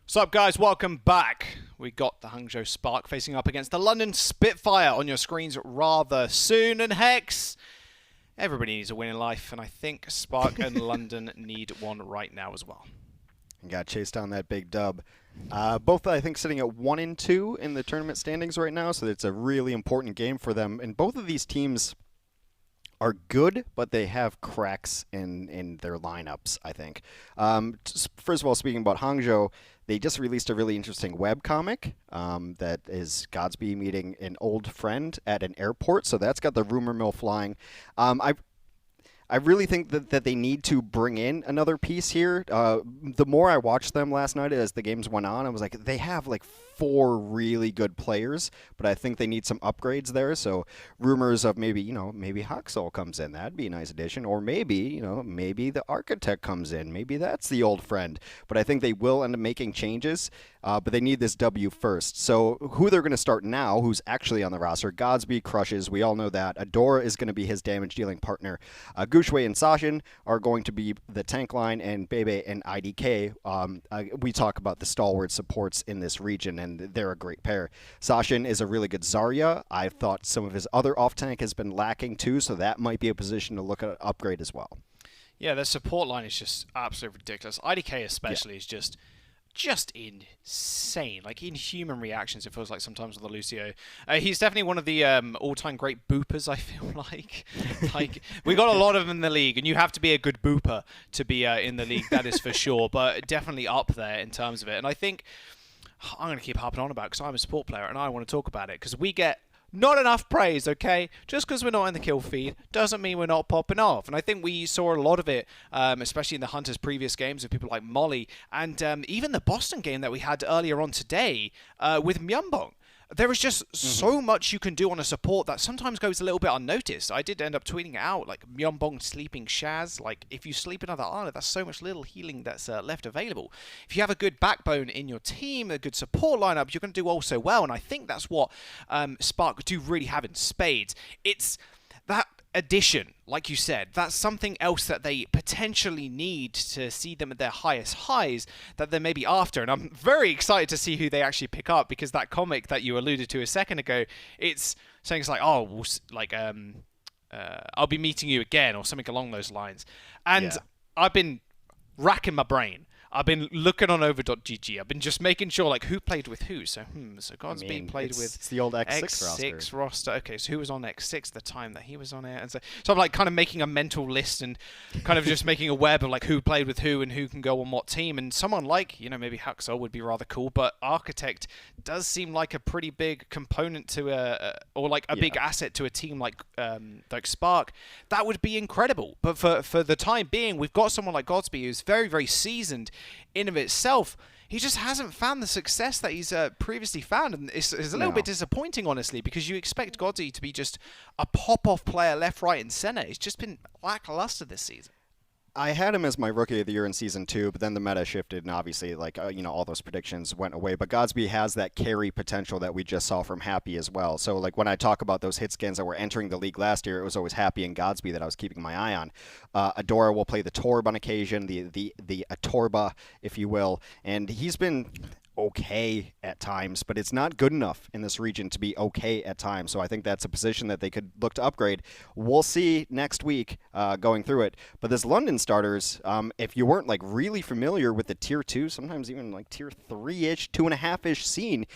What's up, guys? Welcome back. We got the Hangzhou Spark facing up against the London Spitfire on your screens rather soon. And Hex, everybody needs a win in life, and I think Spark and London need one right now as well. Got chased down that big dub. Both, I think, sitting at 1-2 in the tournament standings right now, so it's a really important game for them. And both of these teams are good, but they have cracks in their lineups, I think. First of all, speaking about Hangzhou, they just released a really interesting webcomic that is Godsby meeting an old friend at an airport, so that's got the rumor mill flying. I really think that they need to bring in another piece here. The more I watched them last night as the games went on, I was like, they have like 4 really good players, but I think they need some upgrades there. So rumors of maybe Hangzhou comes in. That'd be a nice addition. Or maybe the Architect comes in. Maybe that's the old friend. But I think they will end up making changes, but they need this W first. So who they're going to start now, who's actually on the roster, Godsby crushes. We all know that. Adora is going to be his damage-dealing partner. Gushui and Sashin are going to be the tank line, and Bebe and IDK. We talk about the stalwart supports in this region, and they're a great pair. Sashin is a really good Zarya. I thought some of his other off-tank has been lacking too, so that might be a position to look at an upgrade as well. Yeah, their support line is just absolutely ridiculous. IDK especially is just insane, like inhuman reactions. It feels like sometimes with the Lucio. He's definitely one of the all-time great boopers, I feel like. Like, we got a lot of them in the league, and you have to be a good booper to be in the league, that is for sure, but definitely up there in terms of it. And I think I'm going to keep harping on about it because I'm a support player and I want to talk about it because we get not enough praise, okay? Just because we're not in the kill feed doesn't mean we're not popping off. And I think we saw a lot of it, especially in the Hunters' previous games with people like Molly and even the Boston game that we had earlier on today with Myeonbong. There is just so much you can do on a support that sometimes goes a little bit unnoticed. I did end up tweeting it out, like Myeonbong sleeping Shaz. Like, if you sleep another Ana, that's so much little healing that's left available. If you have a good backbone in your team, a good support lineup, you're going to do also well. And I think that's what Spark do really have in spades. It's that addition, like you said, that's something else that they potentially need to see them at their highest highs that they're maybe after. And I'm very excited to see who they actually pick up, because that comic that you alluded to a second ago, it's saying it's like, oh, like, I'll be meeting you again, or something along those lines. And yeah. I've been racking my brain. I've been looking on over.gg. I've been just making sure, like, who played with who. So Godsby played with... It's the old X6 roster. Okay, so who was on X6 the time that he was on it? And so I'm, like, kind of making a mental list and kind of just making a web of, like, who played with who and who can go on what team. And someone like, maybe Hangzhou would be rather cool, but Architect does seem like a pretty big component to a big asset to a team like Spark. That would be incredible. But for the time being, we've got someone like Godsby who's very, very seasoned in of itself. He just hasn't found the success that he's previously found, and it's a little bit disappointing, honestly, because you expect Godsby to be just a pop-off player left, right, and center. He's just been lackluster this season. I had him as my Rookie of the Year in Season 2, but then the meta shifted, and obviously, all those predictions went away. But Godsby has that carry potential that we just saw from Happy as well. So, like, when I talk about those hit skins that were entering the league last year, it was always Happy and Godsby that I was keeping my eye on. Adora will play the Torb on occasion, the Atorba, if you will, and he's been okay at times, but it's not good enough in this region to be okay at times. So I think that's a position that they could look to upgrade. We'll see next week going through it. But this London starters, if you weren't like really familiar with the tier 2, sometimes even like tier 3-ish, 2.5-ish scene,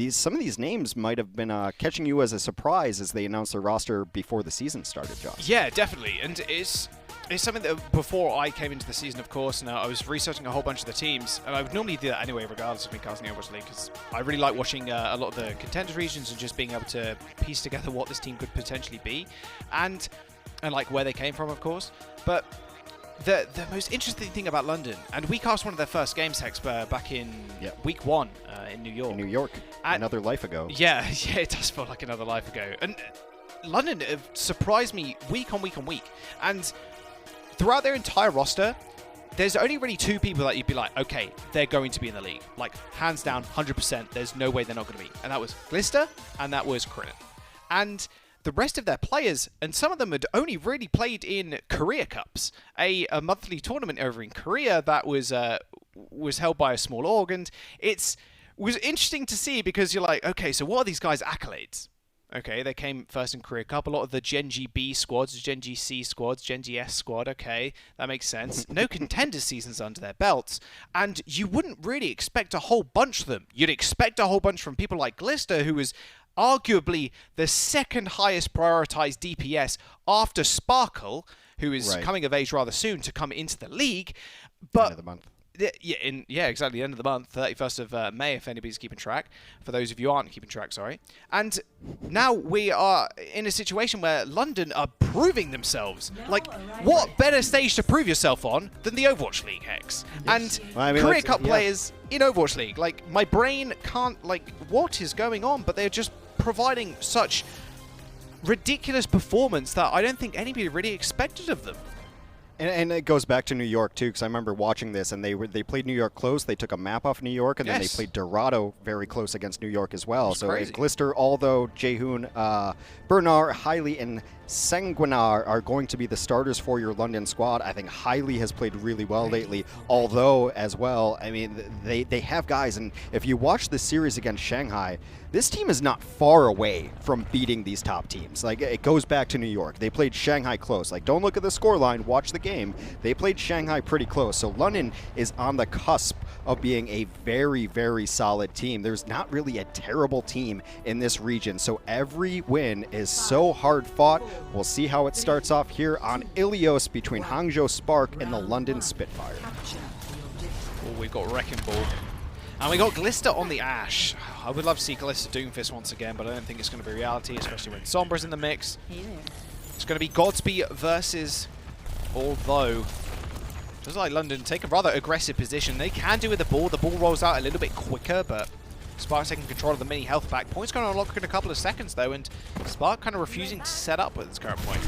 some of these names might have been catching you as a surprise as they announced their roster before the season started, Josh. Yeah, definitely. And it's something that before I came into the season, of course, and I was researching a whole bunch of the teams, and I would normally do that anyway, regardless of me casting the Overwatch League, because I really like watching a lot of the contenders regions and just being able to piece together what this team could potentially be, and like where they came from, of course. But the most interesting thing about London, and we cast one of their first games, Hex, back in week 1 in New York. In New York, another life ago. Yeah, it does feel like another life ago. And London have surprised me week on week on week, and throughout their entire roster, there's only really 2 people that you'd be like, okay, they're going to be in the league. Like, hands down, 100%, there's no way they're not going to be. And that was Glister, and that was Krillin. And the rest of their players, and some of them had only really played in Korea Cups, a monthly tournament over in Korea that was held by a small org, and was interesting to see because you're like, okay, so what are these guys' accolades? Okay, they came first in Korea Cup. A lot of the Gen G B squads, Gen G C squads, Gen G S squad. Okay, that makes sense. No contender seasons under their belts. And you wouldn't really expect a whole bunch of them. You'd expect a whole bunch from people like Glister, who was arguably the second highest prioritized DPS after Sparkle, who is coming of age rather soon to come into the league. But end of the month. Yeah, exactly. The end of the month, 31st of May, if anybody's keeping track. For those of you who aren't keeping track, sorry. And now we are in a situation where London are proving themselves. Like, what better stage to prove yourself on than the Overwatch League, Hex? Yes. And Well, I mean, Korea Cup players in Overwatch League. Like, my brain can't, like, what is going on? But they're just providing such ridiculous performance that I don't think anybody really expected of them. And it goes back to New York, too, because I remember watching this, and they played New York close. They took a map off New York, and then they played Dorado very close against New York as well. So Glister, although Jaehoon, Bernard, Hailey, and Sanguinar are going to be the starters for your London squad. I think Hailey has played really well lately, although, as well, I mean, they have guys, and if you watch the series against Shanghai, this team is not far away from beating these top teams. Like, it goes back to New York. They played Shanghai close. Like, don't look at the scoreline, watch the game. They played Shanghai pretty close. So London is on the cusp of being a very, very solid team. There's not really a terrible team in this region. So every win is so hard fought. We'll see how it starts off here on Ilios between Hangzhou Spark and the London Spitfire. Oh, we've got Wrecking Ball. And we got Glister on the Ash. I would love to see Glister Doomfist once again, but I don't think it's going to be reality, especially when Sombra's in the mix. It's going to be Godsby versus, although, looks like London take a rather aggressive position. They can do with the ball. The ball rolls out a little bit quicker, but Spark's taking control of the mini health back. Point's going to unlock in a couple of seconds, though, and Spark kind of refusing to set up at this current point.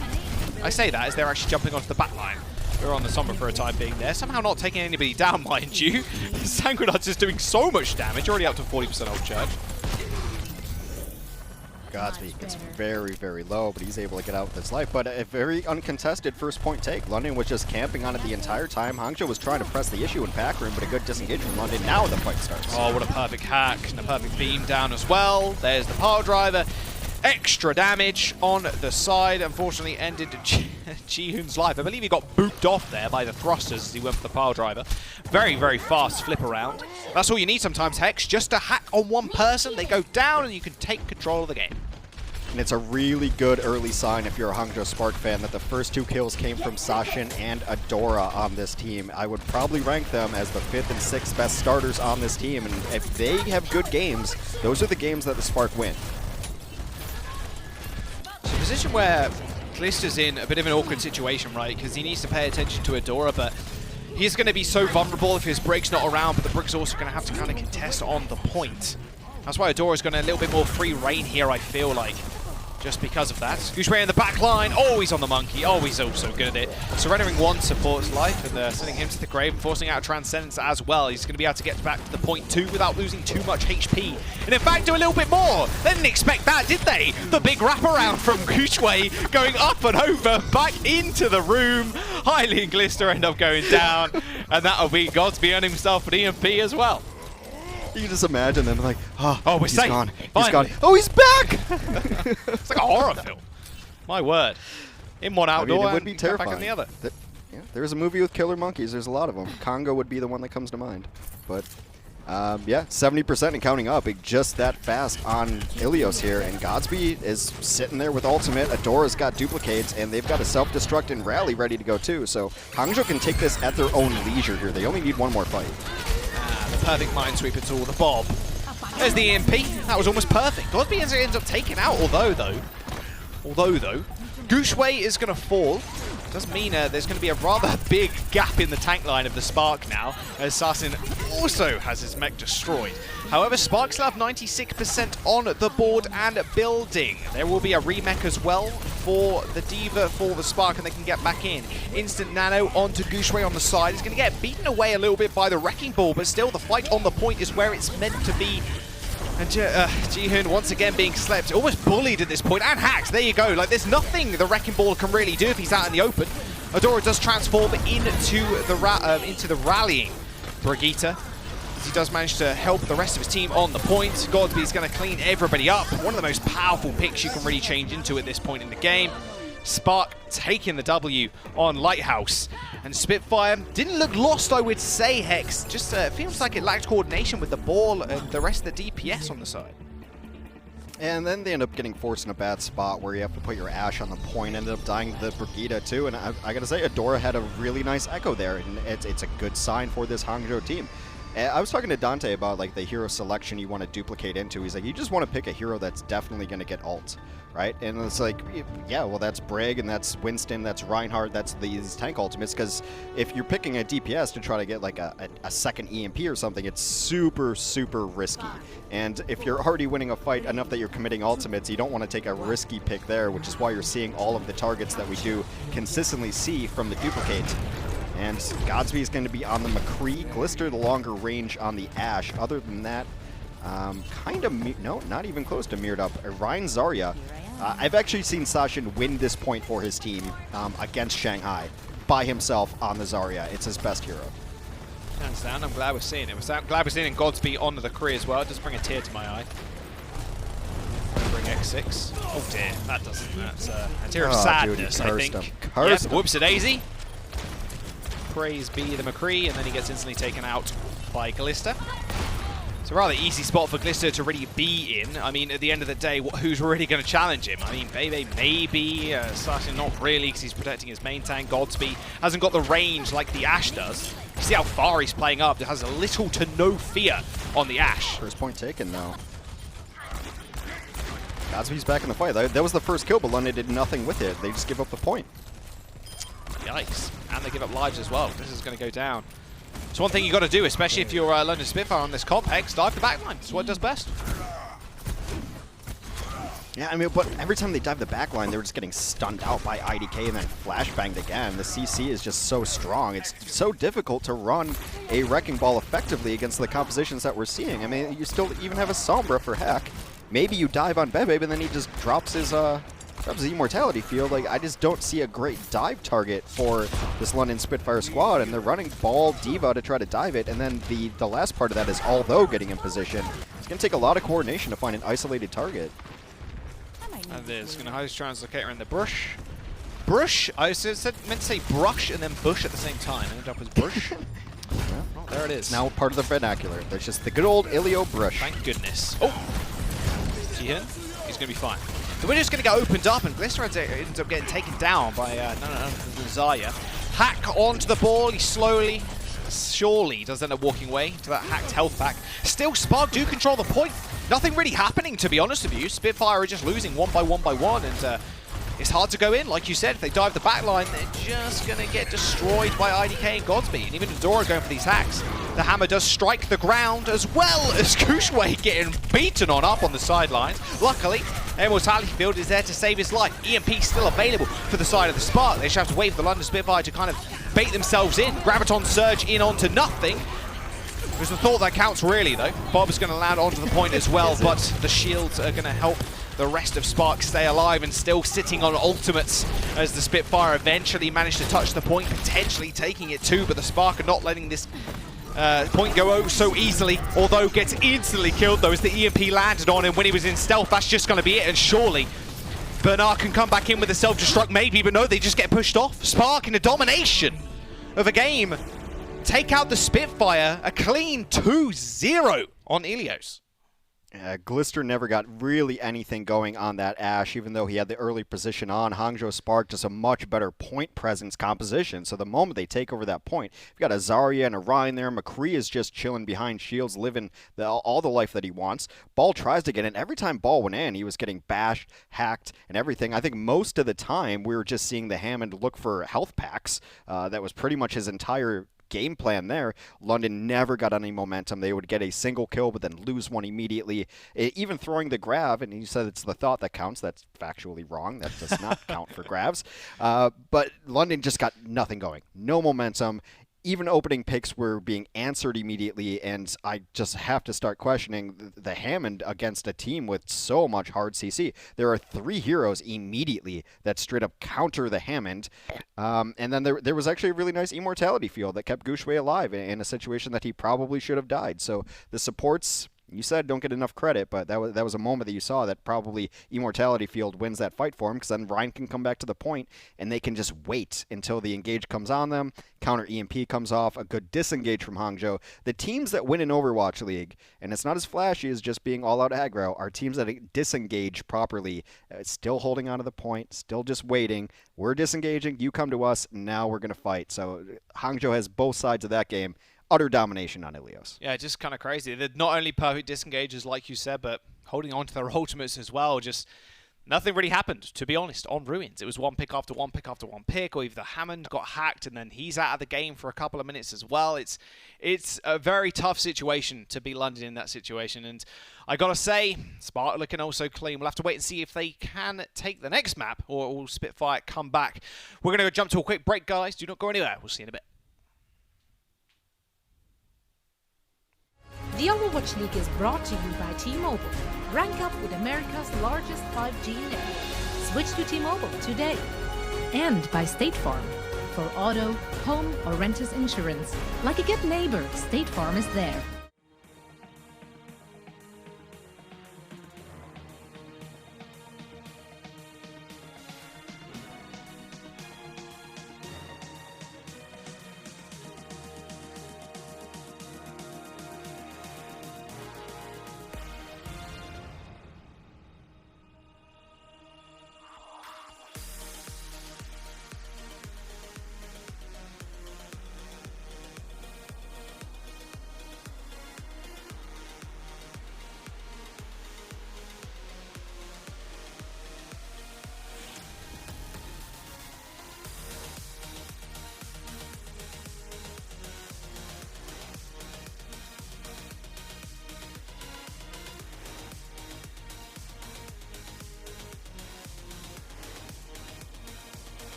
I say that as they're actually jumping onto the back line. We're on the Sombra for a time being there. Somehow not taking anybody down, mind you. Sanguinar's just doing so much damage. Already up to 40% off charge. Godsby gets very, very low, but he's able to get out with his life. But a very uncontested first point take. London was just camping on it the entire time. Hangzhou was trying to press the issue in pack room, but a good disengage from London. Now the fight starts. Oh, what a perfect hack. And a perfect beam down as well. There's the power driver. Extra damage on the side. Unfortunately ended Jihoon's life. I believe he got booped off there by the thrusters as he went for the power driver. Very, very fast flip around. That's all you need sometimes, Hex. Just a hack on one person. They go down and you can take control of the game. And it's a really good early sign if you're a Hangzhou Spark fan that the first 2 kills came from Sashin and Adora on this team. I would probably rank them as the 5th and 6th best starters on this team. And if they have good games, those are the games that the Spark win. It's a position where Glister's in a bit of an awkward situation, right? Because he needs to pay attention to Adora, but he's going to be so vulnerable if his Brig's not around, but the Brig's also going to have to kind of contest on the point. That's why Adora's going to a little bit more free reign here, I feel like. Just because of that. Gushwei in the back line. Oh, he's on the monkey. Oh, he's also good at it. Surrendering 1 supports life and sending him to the grave, forcing out Transcendence as well. He's going to be able to get back to the point 2 without losing too much HP. And in fact, do a little bit more. They didn't expect that, did they? The big wraparound from Gushwei going up and over, back into the room. Hailey and Glister end up going down. And that'll be Godsby earning himself an EMP as well. You can just imagine them like, oh, we're safe. Gone. Finally. He's gone. Oh, he's back! It's like a horror film. My word. In one outdoor, I mean, it would be terrifying. Back in the other. There's a movie with killer monkeys. There's a lot of them. Congo would be the one that comes to mind. But, yeah, 70% and counting up. Just that fast on Ilios here. And Godsby is sitting there with ultimate. Adora's got duplicates, and they've got a self-destruct and rally ready to go, too. So Hangzhou can take this at their own leisure here. They only need one more fight. The perfect minesweeper tool, the Bob. There's the EMP. That was almost perfect. Godsby ends up taking out, although though, Gushwei is going to fall. Does mean there's going to be a rather big gap in the tank line of the Spark now, as Sassin also has his mech destroyed. However, Spark still have 96% on the board and building. There will be a remech as well for the D.Va for the Spark, and they can get back in. Instant nano onto Gushwei on the side. He's going to get beaten away a little bit by the Wrecking Ball, but still the fight on the point is where it's meant to be. And Jihoon once again being slept, almost bullied at this point, and hacked. There you go. Like, there's nothing the Wrecking Ball can really do if he's out in the open. Adora does transform into the rallying Brigitte. He does manage to help the rest of his team on the point. Godsby's going to clean everybody up. One of the most powerful picks you can really change into at this point in the game. Spark taking the W on Lighthouse. And Spitfire didn't look lost, I would say, Hex. Just feels like it lacked coordination with the ball and the rest of the DPS on the side. And then they end up getting forced in a bad spot where you have to put your Ashe on the point. Ended up dying to the Brigitte too. And I gotta say, Adora had a really nice echo there. And it's a good sign for this Hangzhou team. I was talking to Dante about like the hero selection you want to duplicate into. He's like, you just want to pick a hero that's definitely going to get ult, right? And it's like, yeah, well, that's Brig and that's Winston, that's Reinhardt, that's these tank ultimates. Because if you're picking a DPS to try to get like a second EMP or something, it's super, super risky. And if you're already winning a fight enough that you're committing ultimates, you don't want to take a risky pick there, which is why you're seeing all of the targets that we do consistently see from the duplicate. And Godsby is going to be on the McCree. Glister the longer range on the Ashe. Other than that, kind of, no, not even close to mirrored up. Ryan Zarya. I've actually seen Sashin win this point for his team against Shanghai by himself on the Zarya. It's his best hero. Hands down, I'm glad we're seeing it. I'm glad we're seeing Godsby onto the McCree as well. It does bring a tear to my eye. Bring X6. Oh dear, that doesn't. That's a tear of sadness, dude, I think. Yep, whoops-a-daisy. Praise be the McCree, and then he gets instantly taken out by Glister. It's a rather easy spot for Glister to really be in. I mean, at the end of the day, who's really going to challenge him? I mean, Bebe maybe, Sasha not really, because he's protecting his main tank. Godsby hasn't got the range like the Ashe does. You see how far he's playing up. It has little to no fear on the Ashe. First point taken, though. Godsby's back in the fight. That was the first kill, but London did nothing with it. They just give up the point. Yikes. And they give up lives as well. This is going to go down. It's one thing you got to do, especially if you're London Spitfire on this comp. Hex, dive the backline. It's what it does best. Yeah, I mean, but every time they dive the backline, they were just getting stunned out by IDK and then flashbanged again. The CC is just so strong. It's so difficult to run a Wrecking Ball effectively against the compositions that we're seeing. I mean, you still even have a Sombra for Heck. Maybe you dive on Bebe, but then he just drops his immortality field. Like, I just don't see a great dive target for this London Spitfire squad, and they're running Ball D.Va to try to dive it, and then the last part of that is although getting in position. It's going to take a lot of coordination to find an isolated target. And there's going to host translocator in the brush. Brush? I meant to say brush and then bush at the same time. Ended up as brush. Yeah. Oh, there it is. It's now part of the vernacular. There's just the good old Ilios brush. Thank goodness. Oh! Jihoon? He's going to be fine. The window's going to get opened up, and Glister ends up getting taken down by Zarya. Hack onto the ball. He slowly, surely does end up walking away to that hacked health pack. Still, Spark do control the point. Nothing really happening, to be honest with you. Spitfire are just losing one by one, and it's hard to go in. Like you said, if they dive the back line, they're just going to get destroyed by IDK and Godsby. And even Adora going for these hacks. The hammer does strike the ground, as well as Kushway getting beaten up on the sidelines. Luckily, Immortality Field is there to save his life. EMP still available for the side of the Spark. They just have to wait for the London Spitfire to kind of bait themselves in. Graviton Surge in onto nothing. There's the thought that counts, really, though. Bob's going to land onto the point as well, but the shields are going to help the rest of Spark stay alive and still sitting on ultimates as the Spitfire eventually managed to touch the point, potentially taking it too, but the Spark are not letting this point go over so easily, although gets instantly killed though as the EMP landed on him when he was in stealth. That's just going to be it, and surely Bernard can come back in with a self-destruct maybe, but no, they just get pushed off. Spark in a domination of a game take out the Spitfire, a clean 2-0 on Ilios. Glister never got really anything going on that Ashe, even though he had the early position on. Hangzhou Spark just a much better point presence composition. So the moment they take over that point, you've got a Zarya and a Ryan there. McCree is just chilling behind shields, living all the life that he wants. Ball tries to get in. Every time Ball went in, he was getting bashed, hacked, and everything. I think most of the time we were just seeing the Hammond look for health packs. That was pretty much his entire game plan there. London never got any momentum. They would get a single kill but then lose one immediately. Even throwing the grav, and he said it's the thought that counts. That's factually wrong. That does not count for gravs. But London just got nothing going. No momentum. even opening picks were being answered immediately, and I just have to start questioning the Hammond against a team with so much hard CC. There are 3 heroes immediately that straight up counter the Hammond, and then there was actually a really nice immortality field that kept Gouchway alive in a situation that he probably should have died. So the supports, you said, don't get enough credit, but that was a moment that you saw that probably Immortality Field wins that fight for him, because then Ryan can come back to the point, and they can just wait until the engage comes on them, counter EMP comes off, a good disengage from Hangzhou. The teams that win in Overwatch League, and it's not as flashy as just being all-out aggro, are teams that disengage properly, still holding on to the point, still just waiting. We're disengaging, you come to us, now we're going to fight. So Hangzhou has both sides of that game. Utter domination on Ilios. Yeah, just kind of crazy. They're not only perfect disengages, like you said, but holding on to their ultimates as well. Just nothing really happened, to be honest, on Ruins. It was one pick after one pick after one pick, or either Hammond got hacked and then he's out of the game for a couple of minutes as well. It's a very tough situation to be London in that situation. And I got to say, Spark looking also clean. We'll have to wait and see if they can take the next map, or will Spitfire come back. We're going to jump to a quick break, guys. Do not go anywhere. We'll see you in a bit. The Overwatch League is brought to you by T-Mobile. Rank up with America's largest 5G network. Switch to T-Mobile today. And by State Farm. For auto, home, or renters insurance, like a good neighbor, State Farm is there.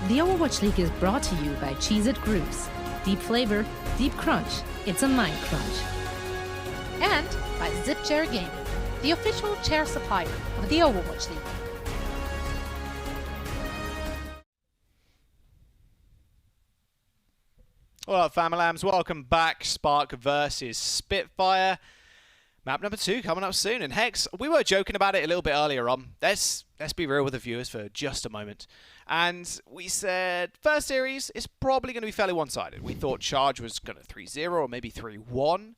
The Overwatch League is brought to you by Cheez-It Grooves. Deep flavor, deep crunch, it's a mind crunch. And by Zip Chair Gaming, the official chair supplier of the Overwatch League. Well, family lambs, welcome back. Spark versus Spitfire. Map number 2 coming up soon. And Hex, we were joking about it a little bit earlier on. Let's be real with the viewers for just a moment. And we said first series is probably going to be fairly one-sided. We thought Charge was going to 3-0 or maybe 3-1.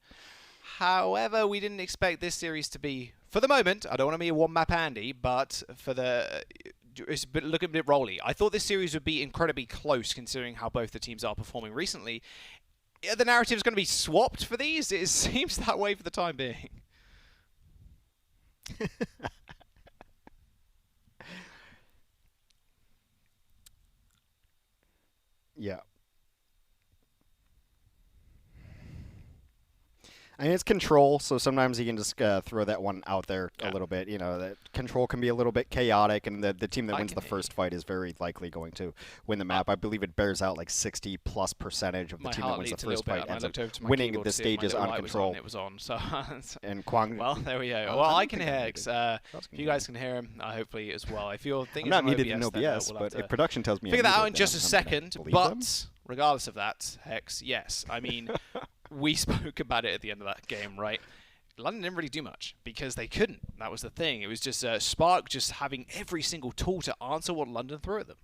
However, we didn't expect this series to be, for the moment, I don't want to be a one-map Andy, but for the... It's looking a bit rolly. I thought this series would be incredibly close considering how both the teams are performing recently. The narrative is going to be swapped for these. It seems that way for the time being. Yeah. I mean, it's control, so sometimes you can just throw that one out there a little bit. You know, that control can be a little bit chaotic, and the team that wins the first fight is very likely going to win the map. I believe it bears out like 60+% of the team that wins the first fight ends up winning the stages on control. It was on, so and well, there we go. Well, I can hear Hex. If you guys can hear him, hopefully as well. If you're thinking I'm not muted in OBS, but if production tells me figure that out in just a second. But regardless of that, Hex, yes. I mean, we spoke about it at the end of that game, right? London didn't really do much because they couldn't. That was the thing. It was just Spark just having every single tool to answer what London threw at them.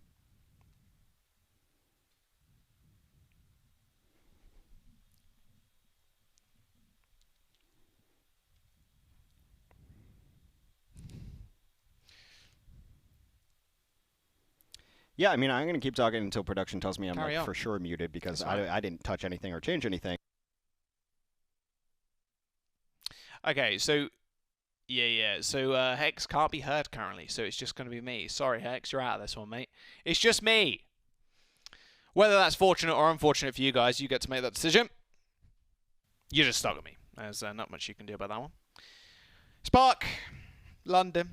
Yeah, I mean, I'm going to keep talking until production tells me I'm for sure muted because I didn't touch anything or change anything. Okay, so, yeah. So, Hex can't be heard currently, so it's just going to be me. Sorry, Hex, you're out of this one, mate. It's just me. Whether that's fortunate or unfortunate for you guys, you get to make that decision. You're just stuck with me. There's not much you can do about that one. Spark, London,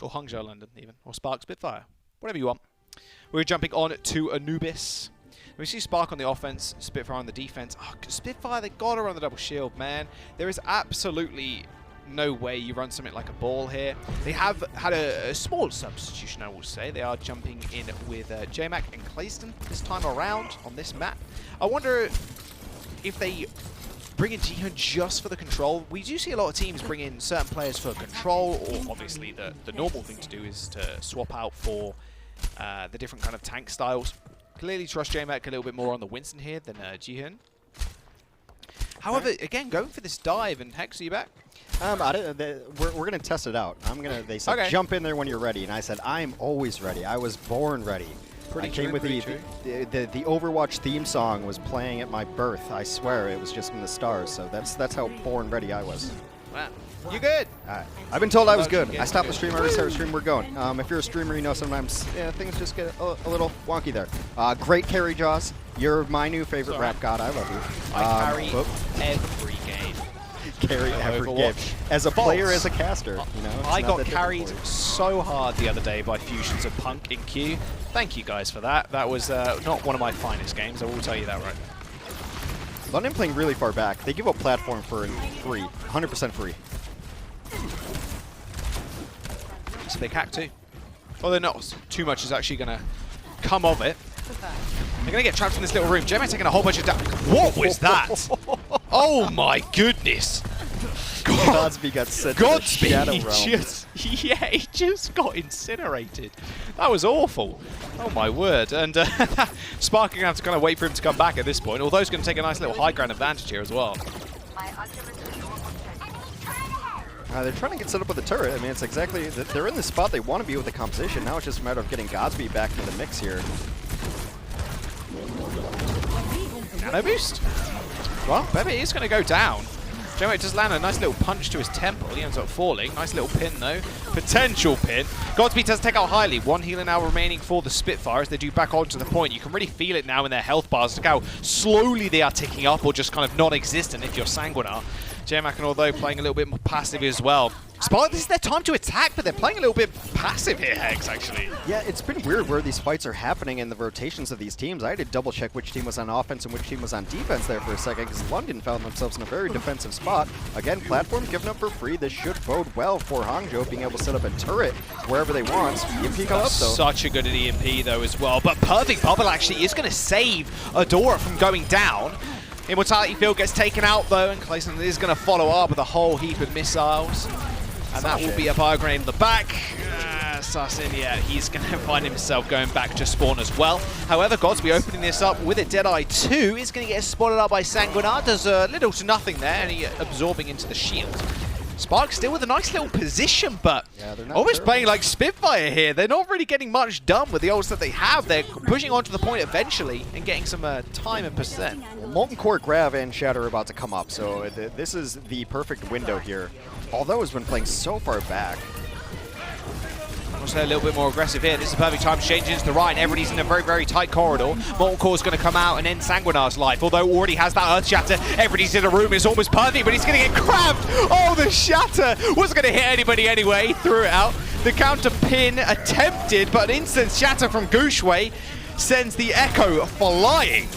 or Hangzhou London even, or Spark Spitfire, whatever you want. We're jumping on to Anubis. We see Spark on the offense, Spitfire on the defense. Oh, Spitfire, they got to run the double shield, man. There is absolutely no way you run something like a ball here. They have had a small substitution, I will say. They are jumping in with JMac and Clayston this time around on this map. I wonder if they bring in Defiant just for the control. We do see a lot of teams bring in certain players for control, or obviously the normal thing to do is to swap out for the different kind of tank styles. Clearly trust JMac a little bit more on the Winston here than Jihyun. However, again, going for this dive, and Hex, are you back? We're going to test it out. They said, jump in there when you're ready. And I said, I'm always ready. I was born ready. I came with the Overwatch theme song was playing at my birth. I swear, it was just in the stars. So that's how born ready I was. Wow. You good? I've been told I was good. I stopped the stream. Every start of stream, we're going. If you're a streamer, you know sometimes things just get a little wonky there. Great carry, Jaws. You're my new favorite rap god. I love you. I carry every game. Carry every game. As a player, as a caster. You know, I got carried so hard the other day by fusions of Punk in Q. Thank you guys for that. That was not one of my finest games. I will tell you that right. London playing really far back. They give up platform for free, 100% free. It's a big hack too. Although not too much is actually going to come of it. They're going to get trapped in this little room. Gemma taking a whole bunch of damage. What was that? Oh my goodness. Godsby got sent to the Shadow Realm. He just got incinerated. That was awful. Oh my word. And Spark are going to have to kind of wait for him to come back at this point, although he's going to take a nice little high ground advantage here as well. They're trying to get set up with the turret. I mean, it's exactly, they're in the spot they want to be with the composition. Now it's just a matter of getting Godsby back into the mix here. Nano boost. Well, Bebe is going to go down. Joe does land a nice little punch to his temple. He ends up falling. Nice little pin, though. Potential pin. Godspeed does take out highly. One healer now remaining for the Spitfire as they do back onto the point. You can really feel it now in their health bars. Look how slowly they are ticking up, or just kind of non-existent if you're Sanguinar. JMac, although playing a little bit more passive as well. Spark, this is their time to attack, but they're playing a little bit passive here, Hex, actually. Yeah, it's been weird where these fights are happening in the rotations of these teams. I had to double-check which team was on offense and which team was on defense there for a second, because London found themselves in a very defensive spot. Again, platform given up for free. This should bode well for Hangzhou, being able to set up a turret wherever they want. EMP come up, though. Such a good EMP, though, as well. But Perfect Bubble actually is going to save Adora from going down. Immortality Field gets taken out, though, and Clayson is going to follow up with a whole heap of missiles. And that will be a bio grenade in the back. Assassin, yeah, he's going to find himself going back to spawn as well. However, Godsby opening this up with a Deadeye 2 is going to get spotted up by Sanguinar. Does little to nothing there, and he absorbing into the shield. Spark still with a nice little position, but almost playing like Spitfire here. They're not really getting much done with the ults that they have. They're pushing onto the point eventually and getting some time and percent. Well, Molten Core, Grav, and Shatter are about to come up, so this is the perfect window here. Although has been playing so far back. Also a little bit more aggressive here. This is a perfect time to change into the right. Everybody's in a very, very tight corridor. Molten Core's going to come out and end Sanguinar's life. Although already has that Earth Shatter. Everybody's in a room. It's almost perfect, but he's going to get grabbed. Oh, the Shatter wasn't going to hit anybody anyway. Threw it out. The counter pin attempted, but an instant Shatter from Gushue sends the Echo flying.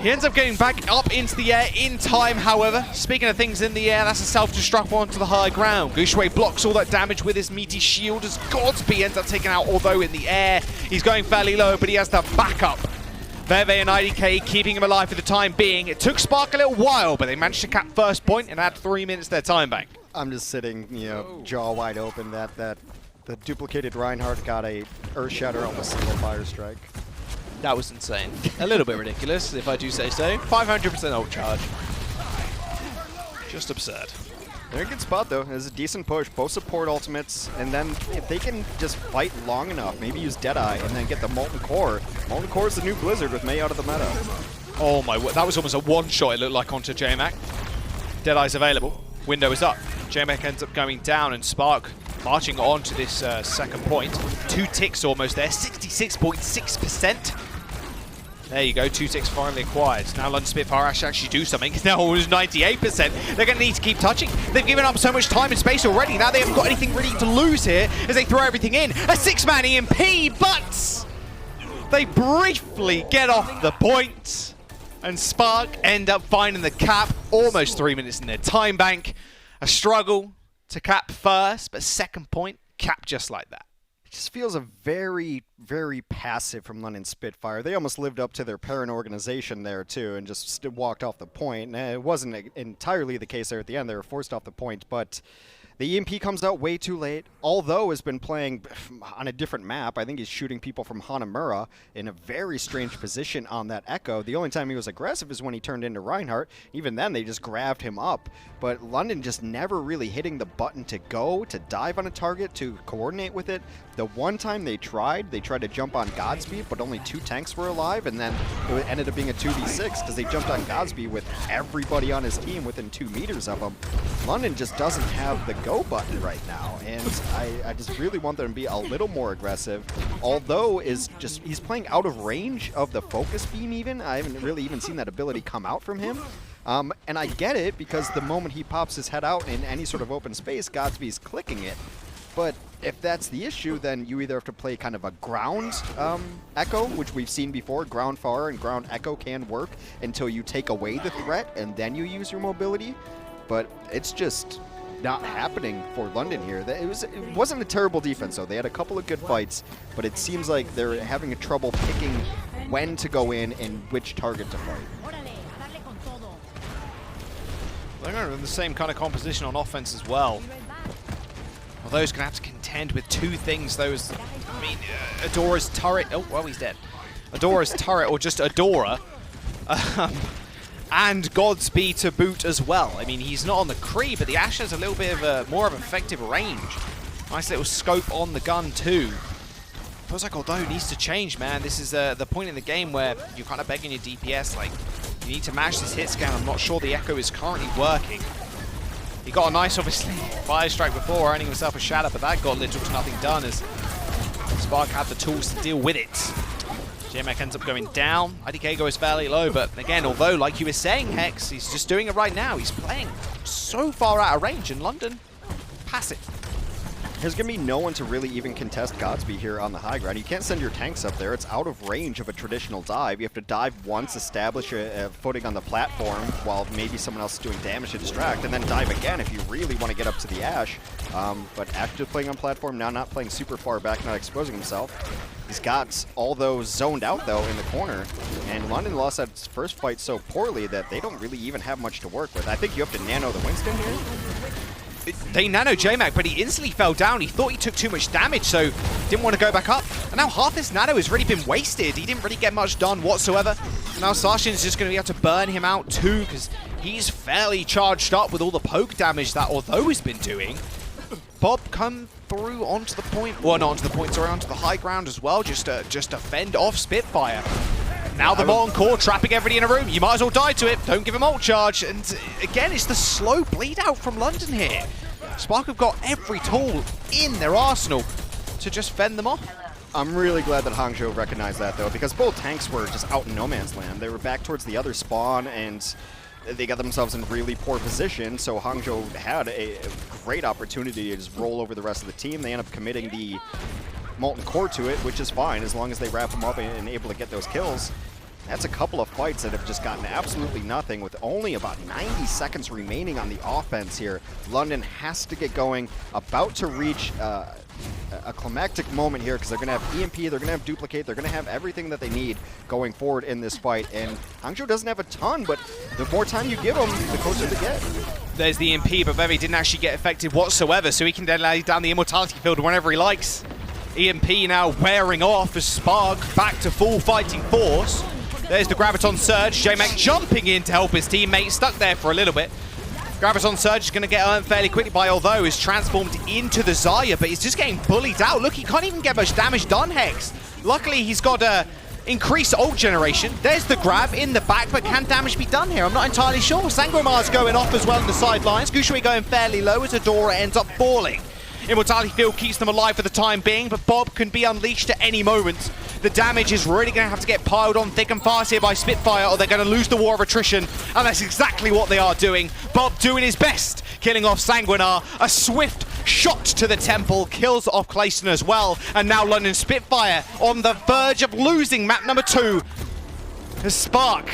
He ends up getting back up into the air in time, however. Speaking of things in the air, that's a self-destruct one to the high ground. Gushue blocks all that damage with his meaty shield as Godsby ends up taking out, although in the air, he's going fairly low, but he has the backup. Veve and IDK keeping him alive for the time being. It took Spark a little while, but they managed to cap first point and add 3 minutes to their time bank. I'm just sitting, jaw wide open that the duplicated Reinhardt got a Earth Shatter on a single fire strike. That was insane. A little bit ridiculous, if I do say so. 500% ult charge. Just absurd. They're in a good spot, though. It's a decent push. Both support ultimates, and then if they can just fight long enough, maybe use Deadeye, and then get the Molten Core. Molten Core is the new Blizzard with Mei out of the meta. Oh my word, that was almost a one-shot, it looked like, onto JMac. Deadeye's available. Window is up. JMac ends up going down, and Spark marching on to this second point. 2 ticks almost there, 66.6%. There you go, 2 ticks finally acquired. Now London Spitfire actually do something. Now almost 98%. They're going to need to keep touching. They've given up so much time and space already. Now they haven't got anything really to lose here as they throw everything in. A 6-man EMP, but they briefly get off the point. And Spark end up finding the cap. Almost 3 minutes in their time bank. A struggle to cap first, but second point, cap just like that. It just feels a very, very passive from London Spitfire. They almost lived up to their parent organization there, too, and just walked off the point. It wasn't entirely the case there at the end. They were forced off the point, but the EMP comes out way too late. Although has been playing on a different map. I think he's shooting people from Hanamura in a very strange position on that Echo. The only time he was aggressive is when he turned into Reinhardt. Even then, they just grabbed him up. But London just never really hitting the button to go, to dive on a target, to coordinate with it. The one time they tried to jump on Godspeed, but only 2 tanks were alive, and then it ended up being a 2v6 because they jumped on Godspeed with everybody on his team within 2 meters of him. London just doesn't have the go button right now, and I just really want them to be a little more aggressive. Although he's playing out of range of the focus beam even. I haven't really even seen that ability come out from him. And I get it, because the moment he pops his head out in any sort of open space, Godspeed's clicking it. But if that's the issue, then you either have to play kind of a ground Echo, which we've seen before. Ground Far and ground Echo can work until you take away the threat, and then you use your mobility. But it's just not happening for London here. It wasn't a terrible defense, though. They had a couple of good fights, but it seems like they're having trouble picking when to go in and which target to fight. They're going to have the same kind of composition on offense as well. Although he's going to have to contend with 2 things. Adora's turret. Oh, well, he's dead. Adora's turret, or just Adora. And Godspeed to boot as well. I mean, he's not on the Kree, but the Ashe has a little bit of more of effective range. Nice little scope on the gun, too. Feels like although it needs to change, man. This is the point in the game where you're kind of begging your DPS, like, you need to match this hit scan. I'm not sure the Echo is currently working. He got a nice, obviously, fire strike before, earning himself a shatter, but that got little to nothing done as Spark had the tools to deal with it. JMac ends up going down. IDK goes fairly low, but again, although, like you were saying, Hex, he's just doing it right now. He's playing so far out of range in London. Passive. There's going to be no one to really even contest Godspeed here on the high ground. You can't send your tanks up there. It's out of range of a traditional dive. You have to dive once, establish a footing on the platform while maybe someone else is doing damage to distract, and then dive again if you really want to get up to the Ashe. But Ashe just playing on platform, now not playing super far back, not exposing himself. He's got all those zoned out, though, in the corner. And London lost that first fight so poorly that they don't really even have much to work with. I think you have to nano the Winston here. They nano JMac, but he instantly fell down. He thought he took too much damage, so didn't want to go back up. And now half this nano has really been wasted. He didn't really get much done whatsoever. And now Sarshin's just going to be able to burn him out too, because he's fairly charged up with all the poke damage that Although has been doing. Bob come through onto the point, well, not onto the point, sorry, onto the high ground as well, just to fend off Spitfire. Now the Molten Core trapping everybody in a room. You might as well die to it. Don't give him ult charge. And again, it's the slow bleed out from London here. Spark have got every tool in their arsenal. to just fend them off. I'm really glad that Hangzhou recognized that, though, because both tanks were just out in no man's land. They were back towards the other spawn, and they got themselves in really poor position, so Hangzhou had a great opportunity to just roll over the rest of the team. They end up committing the Molten Core to it, which is fine, as long as they wrap them up and able to get those kills. That's a couple of fights that have just gotten absolutely nothing with only about 90 seconds remaining on the offense here. London has to get going, about to reach a climactic moment here because they're going to have EMP, they're going to have Duplicate, they're going to have everything that they need going forward in this fight. And Hangzhou doesn't have a ton, but the more time you give them, the closer they get. There's the EMP, but Bebe didn't actually get affected whatsoever, so he can then lay down the Immortality Field whenever he likes. EMP now wearing off as Spark back to full fighting force. There's the Graviton Surge. J-Mac jumping in to help his teammate, stuck there for a little bit. Graviton Surge is going to get earned fairly quickly by Although is transformed into the Zarya, but he's just getting bullied out. Look, he can't even get much damage done, Hex. Luckily, he's got increased ult generation. There's the grab in the back, but can damage be done here? I'm not entirely sure. Sangromar's going off as well on the sidelines. Gushui going fairly low as Adora ends up falling. Immortality Field keeps them alive for the time being, but Bob can be unleashed at any moment. The damage is really going to have to get piled on thick and fast here by Spitfire, or they're going to lose the war of attrition, and that's exactly what they are doing. Bob doing his best, killing off Sanguinar. A swift shot to the temple, kills off Clayson as well, and now London Spitfire on the verge of losing map number 2. The Spark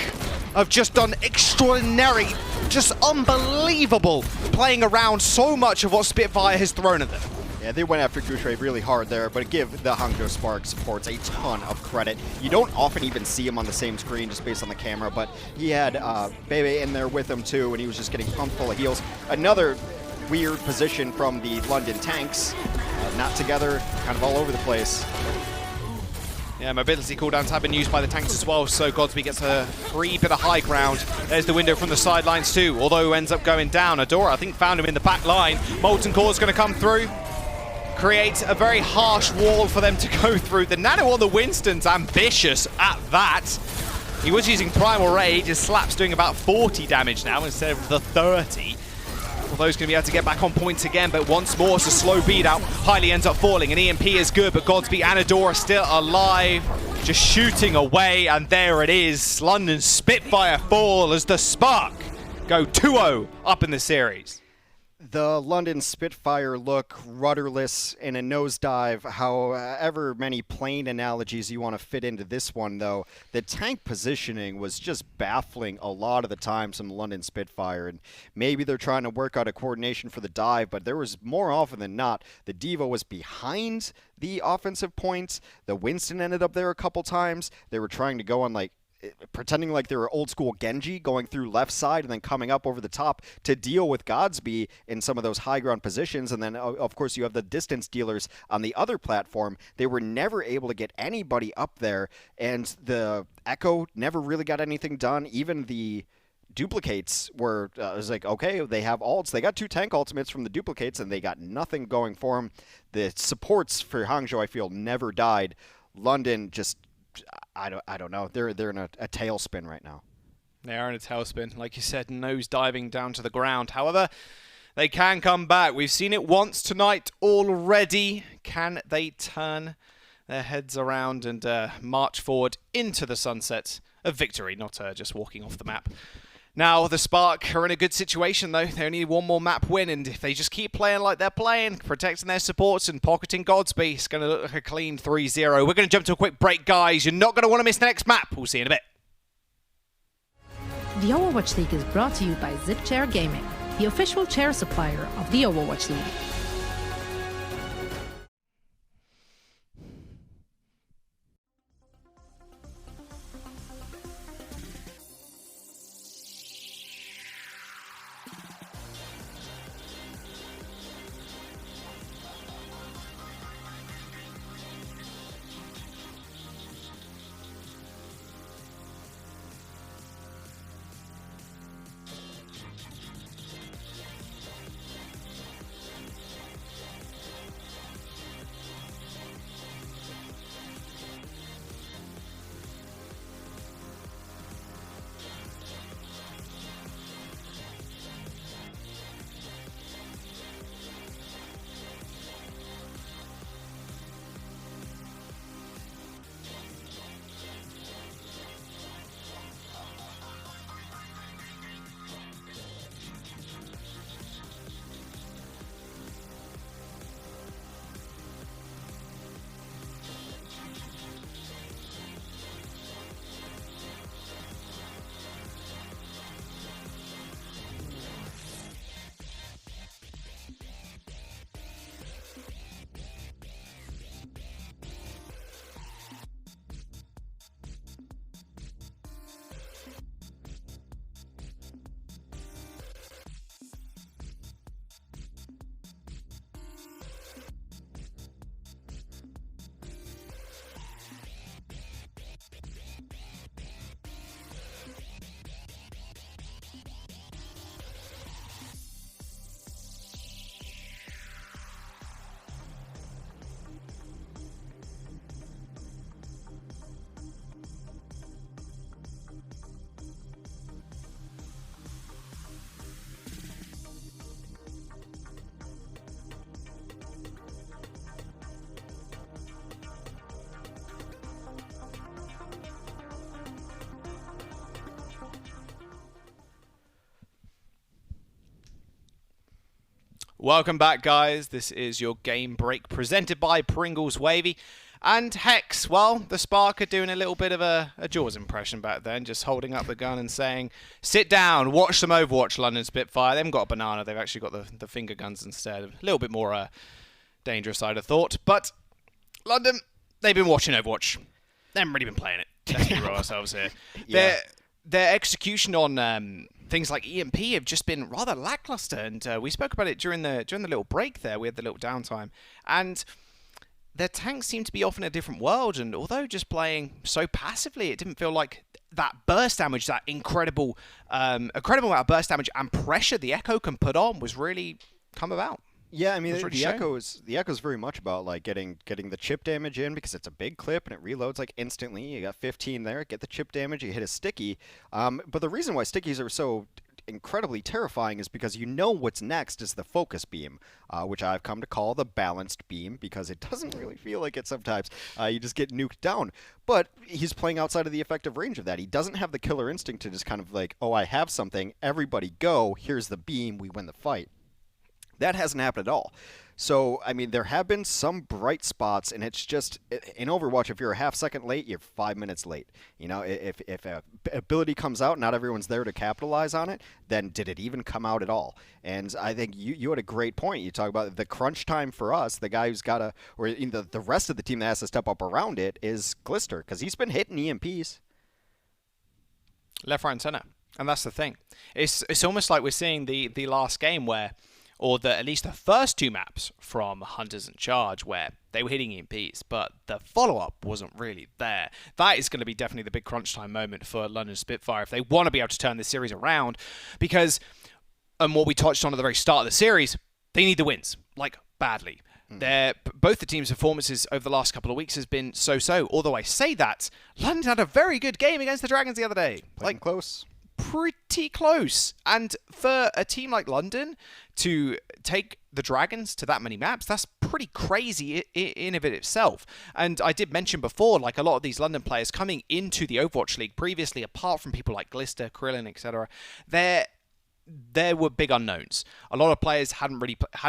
have just done extraordinary, just unbelievable, playing around so much of what Spitfire has thrown at them. Yeah, they went after Gushui really hard there, but give the Hangzhou Spark supports a ton of credit. You don't often even see him on the same screen just based on the camera, but he had Bebe in there with him too, and he was just getting pumped full of heals. Another weird position from the London tanks, not together, kind of all over the place. Yeah, mobility cooldowns have been used by the tanks as well, so Godsby gets a free bit of high ground. There's the window from the sidelines too, although ends up going down. Adora, I think, found him in the back line. Molten Core's going to come through, create a very harsh wall for them to go through. The Nano on the Winston's ambitious at that. He was using Primal Rage, his slap's doing about 40 damage now instead of the 30. Although he's going to be able to get back on points again, but once more it's a slow beat out. Highly ends up falling, and EMP is good, but Godsby and Adora still alive, just shooting away, and there it is. London Spitfire fall as the Spark go 2-0 up in the series. The London Spitfire look rudderless in a nosedive, however many plane analogies you want to fit into this one, though. The tank positioning was just baffling a lot of the times from London Spitfire, and maybe they're trying to work out a coordination for the dive, but there was more often than not, the D.Va was behind the offensive points. The Winston ended up there a couple times. They were trying to go on, like, pretending like they were old school Genji, going through left side and then coming up over the top to deal with Godsby in some of those high ground positions. And then, of course, you have the distance dealers on the other platform. They were never able to get anybody up there, and the Echo never really got anything done. Even the Duplicates were, it was like, okay, they have ults. They got 2 tank ultimates from the Duplicates, and they got nothing going for them. The supports for Hangzhou, I feel, never died. London just, I don't know. They're in a tailspin right now. They are in a tailspin, like you said, nose diving down to the ground. However, they can come back. We've seen it once tonight already. Can they turn their heads around and march forward into the sunset of victory, not just walking off the map? Now, the Spark are in a good situation, though. They only need one more map win, and if they just keep playing like they're playing, protecting their supports and pocketing Godsby, it's going to look like a clean 3-0. We're going to jump to a quick break, guys. You're not going to want to miss the next map. We'll see you in a bit. The Overwatch League is brought to you by ZipChair Gaming, the official chair supplier of the Overwatch League. Welcome back, guys. This is your game break presented by Pringles Wavy. And Hex, well, the Spark are doing a little bit of a Jaws impression back then, just holding up the gun and saying, sit down, watch some Overwatch, London Spitfire. They haven't got a banana, they've actually got the finger guns instead. A little bit more dangerous, I'd have thought. But London, they've been watching Overwatch. They haven't really been playing it. Let's be real ourselves here. Yeah. Their execution on things like EMP have just been rather lackluster, and we spoke about it during the little break there. We had the little downtime, and their tanks seem to be off in a different world. And although just playing so passively, it didn't feel like that burst damage, that incredible amount of burst damage and pressure the Echo can put on was really come about. Yeah, I mean, the Echo is very much about like getting the chip damage in, because it's a big clip and it reloads like instantly. You got 15 there, get the chip damage, you hit a sticky. But the reason why stickies are so incredibly terrifying is because you know what's next is the focus beam, which I've come to call the balanced beam, because it doesn't really feel like it sometimes. You just get nuked down. But he's playing outside of the effective range of that. He doesn't have the killer instinct to just kind of like, oh, I have something, everybody go, here's the beam, we win the fight. That hasn't happened at all. So, I mean, there have been some bright spots, and it's just, in Overwatch, if you're a half second late, you're 5 minutes late. You know, if a ability comes out, not everyone's there to capitalize on it, then did it even come out at all? And I think you had a great point. You talk about the crunch time for us, the guy who's got to, or the rest of the team that has to step up around it is Glister, because he's been hitting EMPs. Left, right, and center. And that's the thing. It's almost like we're seeing the last game where, or at least the first two maps from Hunters and Charge, where they were hitting EMPs, but the follow-up wasn't really there. That is going to be definitely the big crunch time moment for London Spitfire if they want to be able to turn this series around, because, and what we touched on at the very start of the series, they need the wins, like, badly. Both the team's performances over the last couple of weeks has been so-so, although I say that, London had a very good game against the Dragons the other day. Like close. Pretty close. And for a team like London to take the Dragons to that many maps, that's pretty crazy in of it itself. And I did mention before, like, a lot of these London players coming into the Overwatch League previously, apart from people like Glister, Krillin, etc., there were big unknowns. A lot of players hadn't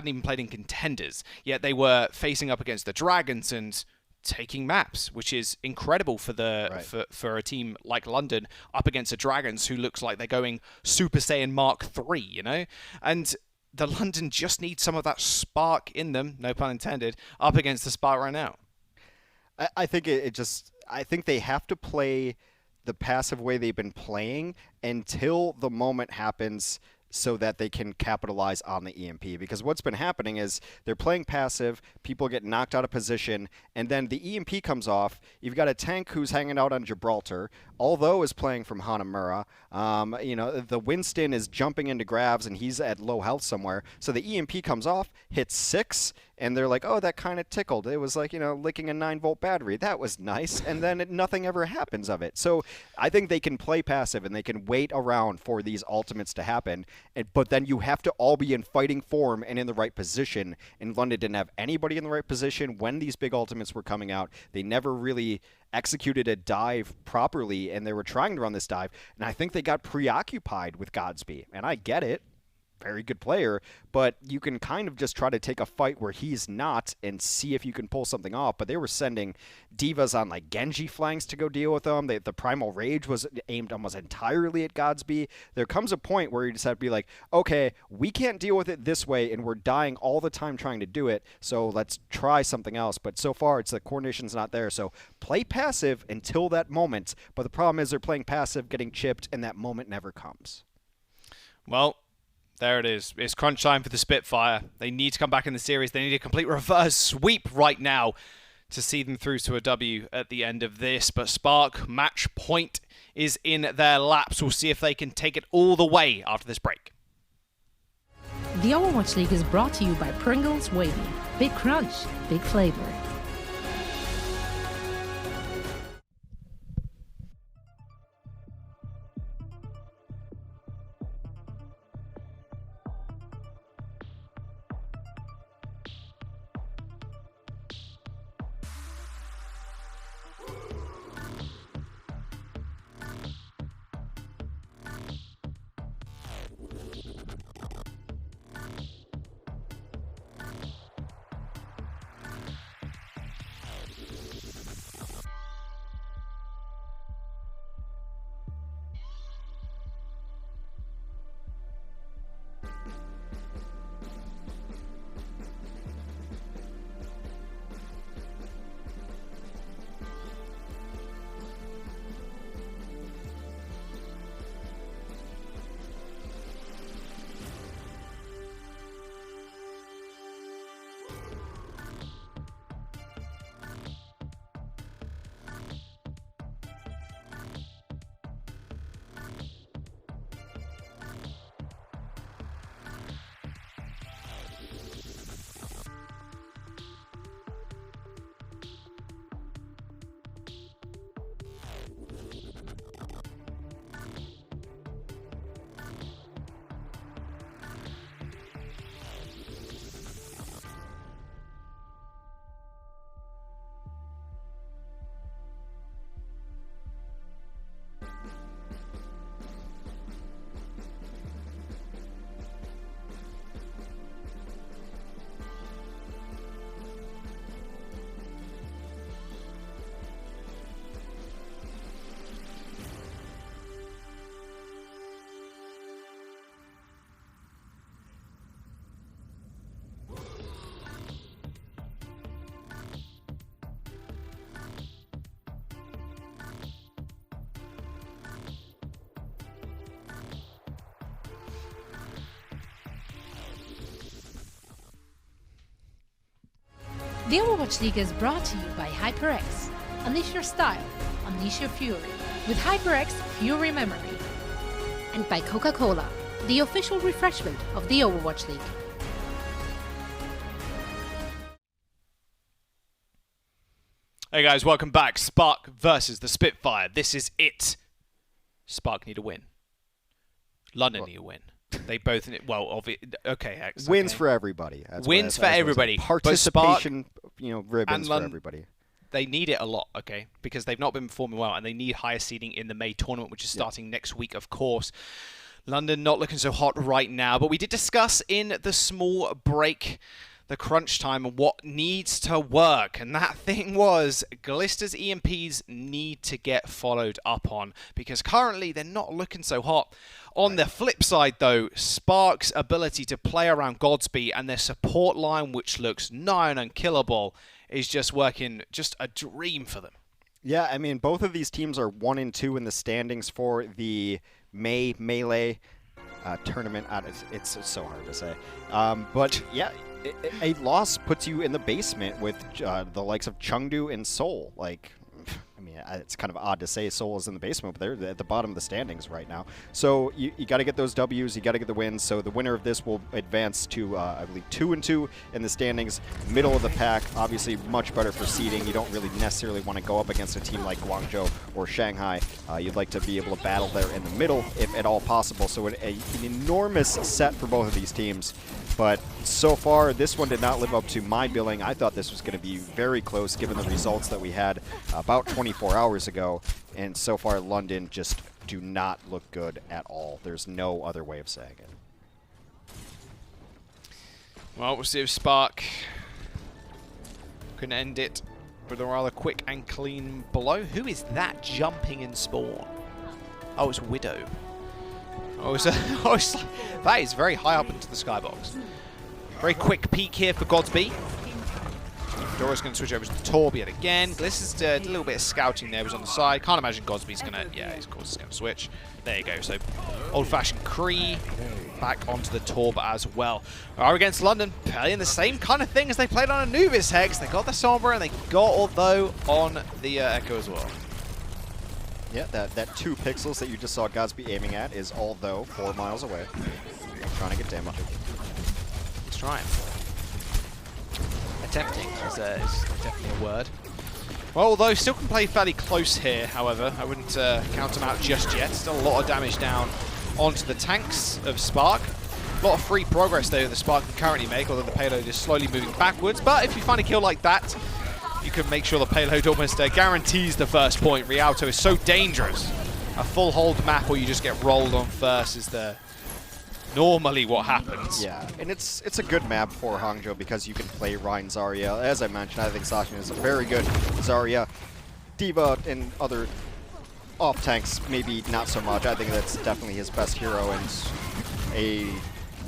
even played in contenders, yet they were facing up against the Dragons and taking maps, which is incredible for for a team like London up against the Dragons, who looks like they're going Super Saiyan Mark III, you know? And the London just need some of that spark in them, no pun intended, up against the Spark right now. I think I think they have to play the passive way they've been playing until the moment happens, so that they can capitalize on the EMP. Because what's been happening is they're playing passive, people get knocked out of position, and then the EMP comes off. You've got a tank who's hanging out on Gibraltar, although is playing from Hanamura. You know, the Winston is jumping into grabs, and he's at low health somewhere. So the EMP comes off, hits 6, and they're like, oh, that kind of tickled. It was like, you know, licking a 9-volt battery. That was nice. And then nothing ever happens of it. So I think they can play passive, and they can wait around for these ultimates to happen. But then you have to all be in fighting form and in the right position. And London didn't have anybody in the right position when these big ultimates were coming out. They never really executed a dive properly, and they were trying to run this dive. And I think they got preoccupied with Godsby. And I get it. Very good player, but you can kind of just try to take a fight where he's not and see if you can pull something off. But they were sending D.Vas on like Genji flanks to go deal with them. The Primal Rage was aimed almost entirely at Godsby. There comes a point where you just have to be like, okay, we can't deal with it this way, and we're dying all the time trying to do it, so let's try something else. But so far, it's the coordination's not there. So play passive until that moment. But the problem is they're playing passive, getting chipped, and that moment never comes. Well, there it is. It's crunch time for the Spitfire. They need to come back in the series. They need a complete reverse sweep right now to see them through to a W at the end of this. But Spark, match point is in their laps. We'll see if they can take it all the way after this break. The Overwatch League is brought to you by Pringles Wavy. Big crunch, big flavor. The Overwatch League is brought to you by HyperX. Unleash your style, unleash your fury with HyperX Fury Memory. And by Coca-Cola, the official refreshment of the Overwatch League. Hey guys, welcome back. Spark versus the Spitfire. This is it. Spark need a win. London need a win. They both need, okay, Hex. Wins okay. for everybody. That's Wins for everybody. Participation, Spark, ribbons for everybody. They need it a lot, okay, because they've not been performing well, and they need higher seeding in the May tournament, which is starting next week, of course. London not looking so hot right now, but we did discuss in the small break the crunch time and what needs to work, and that thing was Glister's EMPs need to get followed up on, because currently they're not looking so hot. On the flip side though, Spark's ability to play around Godsby and their support line, which looks nigh on unkillable, is just working just a dream for them. Yeah, I mean, both of these teams are 1 and 2 in the standings for the Melee tournament. It's so hard to say. But yeah, a loss puts you in the basement with the likes of Chengdu and Seoul. Like, I mean, it's kind of odd to say Seoul is in the basement, but they're at the bottom of the standings right now. So you got to get those W's, you got to get the wins. So the winner of this will advance to, I believe, 2 and 2 in the standings, middle of the pack. Obviously, much better for seeding. You don't really necessarily want to go up against a team like Guangzhou or Shanghai. You'd like to be able to battle there in the middle, if at all possible. So an enormous set for both of these teams. But so far, this one did not live up to my billing. I thought this was going to be very close given the results that we had about 24 hours ago. And so far, London just do not look good at all. There's no other way of saying it. Well, we'll see if Spark can end it with a rather quick and clean blow. Who is that jumping in spawn? Oh, it's Widow. That is very high up into the skybox. Very quick peek here for Godsby. Dora's going to switch over to Torb yet again. Gliss did a little bit of scouting there, was on the side. Can't imagine Godsby's going to, yeah, of course he's going to switch. There you go. So old-fashioned Kree back onto the Torb as well. Are against London, playing the same kind of thing as they played on Anubis Hex. They got the Sombra and they got Although on the Echo as well. Yeah, that 2 pixels that you just saw Godsby aiming at is Although 4 miles away. Trying to get damage. He's trying. Attempting is definitely a word. Well, although still can play fairly close here, however, I wouldn't count him out just yet. Still a lot of damage down onto the tanks of Spark. A lot of free progress though the Spark can currently make, although the payload is slowly moving backwards. But if you find a kill like that, you can make sure the payload almost guarantees the first point. Rialto is so dangerous. A full hold map where you just get rolled on first is normally what happens. Yeah, and it's a good map for Hangzhou because you can play Ryan Zarya. As I mentioned, I think Sasha is a very good Zarya. D.Va and other off tanks, maybe not so much. I think that's definitely his best hero, and a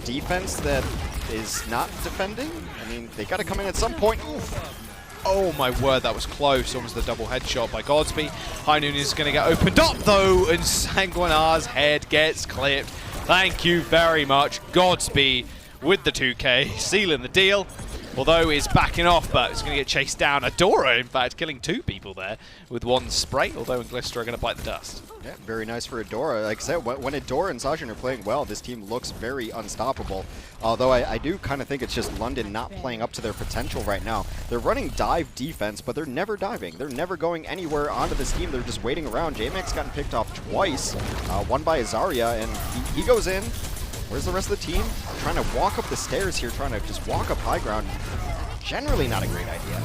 defense that is not defending. I mean, they got to come in at some point. Oof. Oh my word, that was close. Almost the double headshot by Godsby. High Noon is going to get opened up though, and Sanguinar's head gets clipped. Thank you very much, Godsby, with the 2K, sealing the deal. Although he's backing off, but it's going to get chased down. Adora, in fact, killing 2 people there with 1 spray, although Glister are going to bite the dust. Yeah, very nice for Adora. Like I said, when Adora and Sajin are playing well, this team looks very unstoppable. Although I do kind of think it's just London not playing up to their potential right now. They're running dive defense, but they're never diving. They're never going anywhere onto this team. They're just waiting around. J-Max gotten picked off twice, one by Azaria, and he goes in. Where's the rest of the team? Trying to walk up the stairs here, trying to just walk up high ground. Generally not a great idea.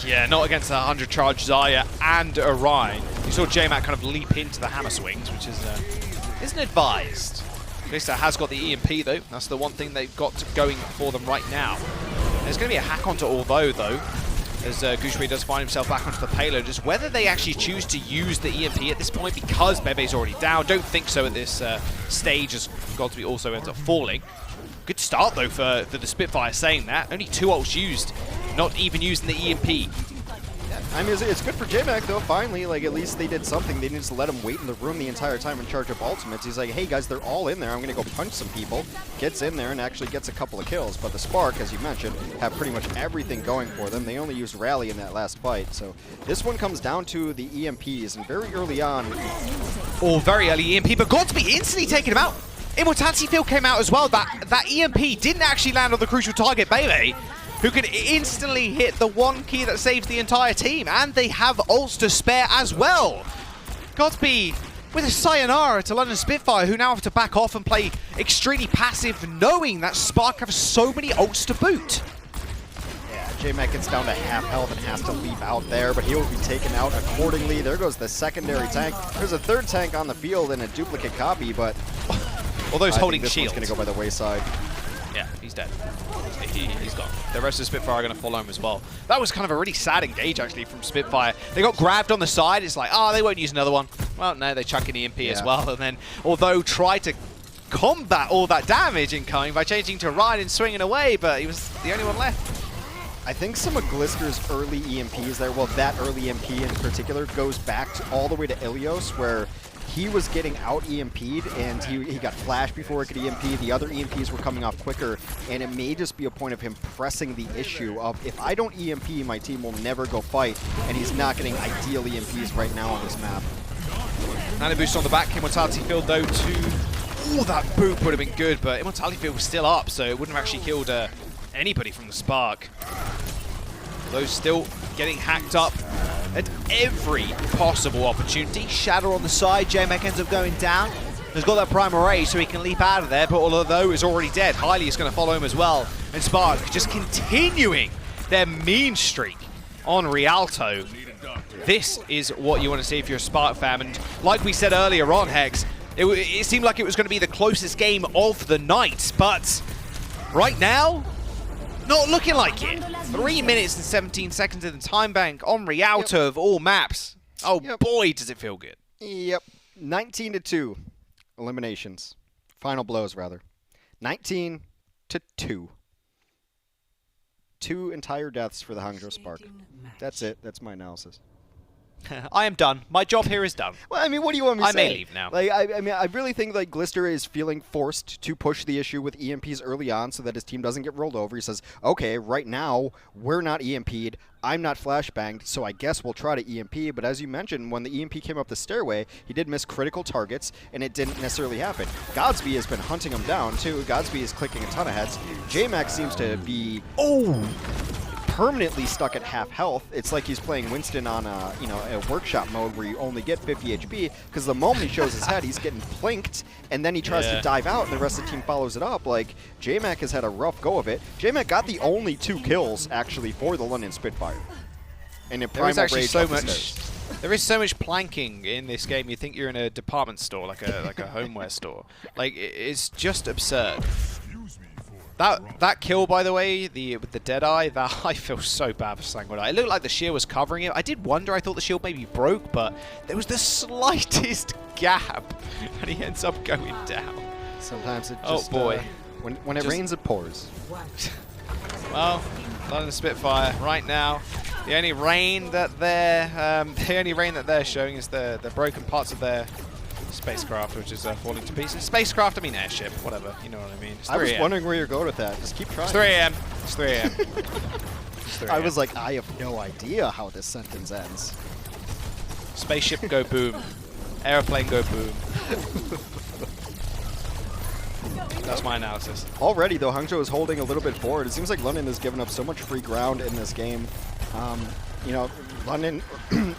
Yeah, not against the 100 charge Zarya and Orion. You saw J-Mac kind of leap into the hammer swings, which isn't advised. Glister has got the EMP though. That's the one thing they've got going for them right now. There's going to be a hack onto Although though, as Gushri does find himself back onto the payload. Just whether they actually choose to use the EMP at this point because Bebe's already down. Don't think so at this stage, as Godsby also ends up falling. Good start though for the Spitfire saying that. Only 2 ults used, not even using the EMP. I mean, it's good for J-Mac, though, finally. Like, at least they did something. They didn't just let him wait in the room the entire time and charge up ultimates. He's like, hey, guys, they're all in there. I'm going to go punch some people. Gets in there and actually gets a couple of kills. But the Spark, as you mentioned, have pretty much everything going for them. They only used Rally in that last fight. So this one comes down to the EMPs. And very early on... Oh, very early EMP, but got to be instantly taking him out. Immortality Field came out as well. That EMP didn't actually land on the crucial target, Bebe, who can instantly hit the one key that saves the entire team. And they have ults to spare as well. Godsby with a sayonara to London Spitfire, who now have to back off and play extremely passive, knowing that Spark have so many ults to boot. Yeah, J-Mac gets down to half health and has to leap out there, but he will be taken out accordingly. There goes the secondary tank. There's a third tank on the field and a duplicate copy, but... Although he's holding this shield. One's going to go by the wayside. Yeah, he's dead. He's gone. The rest of Spitfire are going to follow him as well. That was kind of a really sad engage, actually, from Spitfire. They got grabbed on the side. It's like, oh, they won't use another one. Well, no, they chuck an EMP as well. And then, although tried to combat all that damage incoming by changing to Ryan and swinging away, but he was the only one left. I think some of Glister's early EMPs there, well, that early EMP in particular, goes back to all the way to Ilios, where he was getting out EMP'd and he got flashed before it could EMP. The other EMPs were coming off quicker, and it may just be a point of him pressing the issue of, if I don't EMP, my team will never go fight, and he's not getting ideal EMPs right now on this map. Anubis on the back, Immortality Field though to... Oh, that boot would have been good, but Immortality Field was still up, so it wouldn't have actually killed anybody from the Spark. Although still getting hacked up at every possible opportunity. Shadow on the side, J-Mac ends up going down. He's got that primal ray so he can leap out of there, but although is already dead, Hylie is going to follow him as well. And Spark just continuing their mean streak on Rialto. This is what you want to see if you're a Spark fan. And like we said earlier on, Hex, it seemed like it was going to be the closest game of the night, but right now, not looking like it. 3 minutes and 17 seconds in the time bank on Rialto of all maps. Oh boy, does it feel good. Yep. 19-2 eliminations. Final blows, rather. 19-2. 2 entire deaths for the Hangzhou Spark. That's it. That's my analysis. I am done. My job here is done. Well, I mean, what do you want me to say? I may leave now. Like, I mean, I really think like Glister is feeling forced to push the issue with EMPs early on so that his team doesn't get rolled over. He says, okay, right now, we're not EMP'd. I'm not flashbanged, so I guess we'll try to EMP. But as you mentioned, when the EMP came up the stairway, he did miss critical targets, and it didn't necessarily happen. Godsby has been hunting him down, too. Godsby is clicking a ton of heads. J-Mac seems to be... permanently stuck at half health. It's like he's playing Winston on a workshop mode where you only get 50 HP, because the moment he shows his head, he's getting plinked, and then he tries to dive out, and the rest of the team follows it up. Like, J-Mac has had a rough go of it. J-Mac got the only 2 kills, actually, for the London Spitfire. And in Primal Rage so much. There is so much planking in this game. You think you're in a department store, like a homeware store. Like, it's just absurd. That kill, by the way, with the Deadeye, that I feel so bad for Sanguinite. It looked like the shield was covering it. I did wonder, I thought the shield maybe broke, but there was the slightest gap, and he ends up going down. Sometimes it just... Oh, boy. When it rains, it pours. Well, London Spitfire, right now, the only rain that they're showing is the broken parts of their spacecraft, which is falling to pieces. Spacecraft, I mean airship, whatever, you know what I mean. I was wondering where you're going with that. Just keep trying. It's 3 a.m. It's 3 a.m. It's 3 I was like, I have no idea how this sentence ends. Spaceship go boom. Airplane go boom. That's my analysis. Already, though, Hangzhou is holding a little bit forward. It seems like London has given up so much free ground in this game. You know, London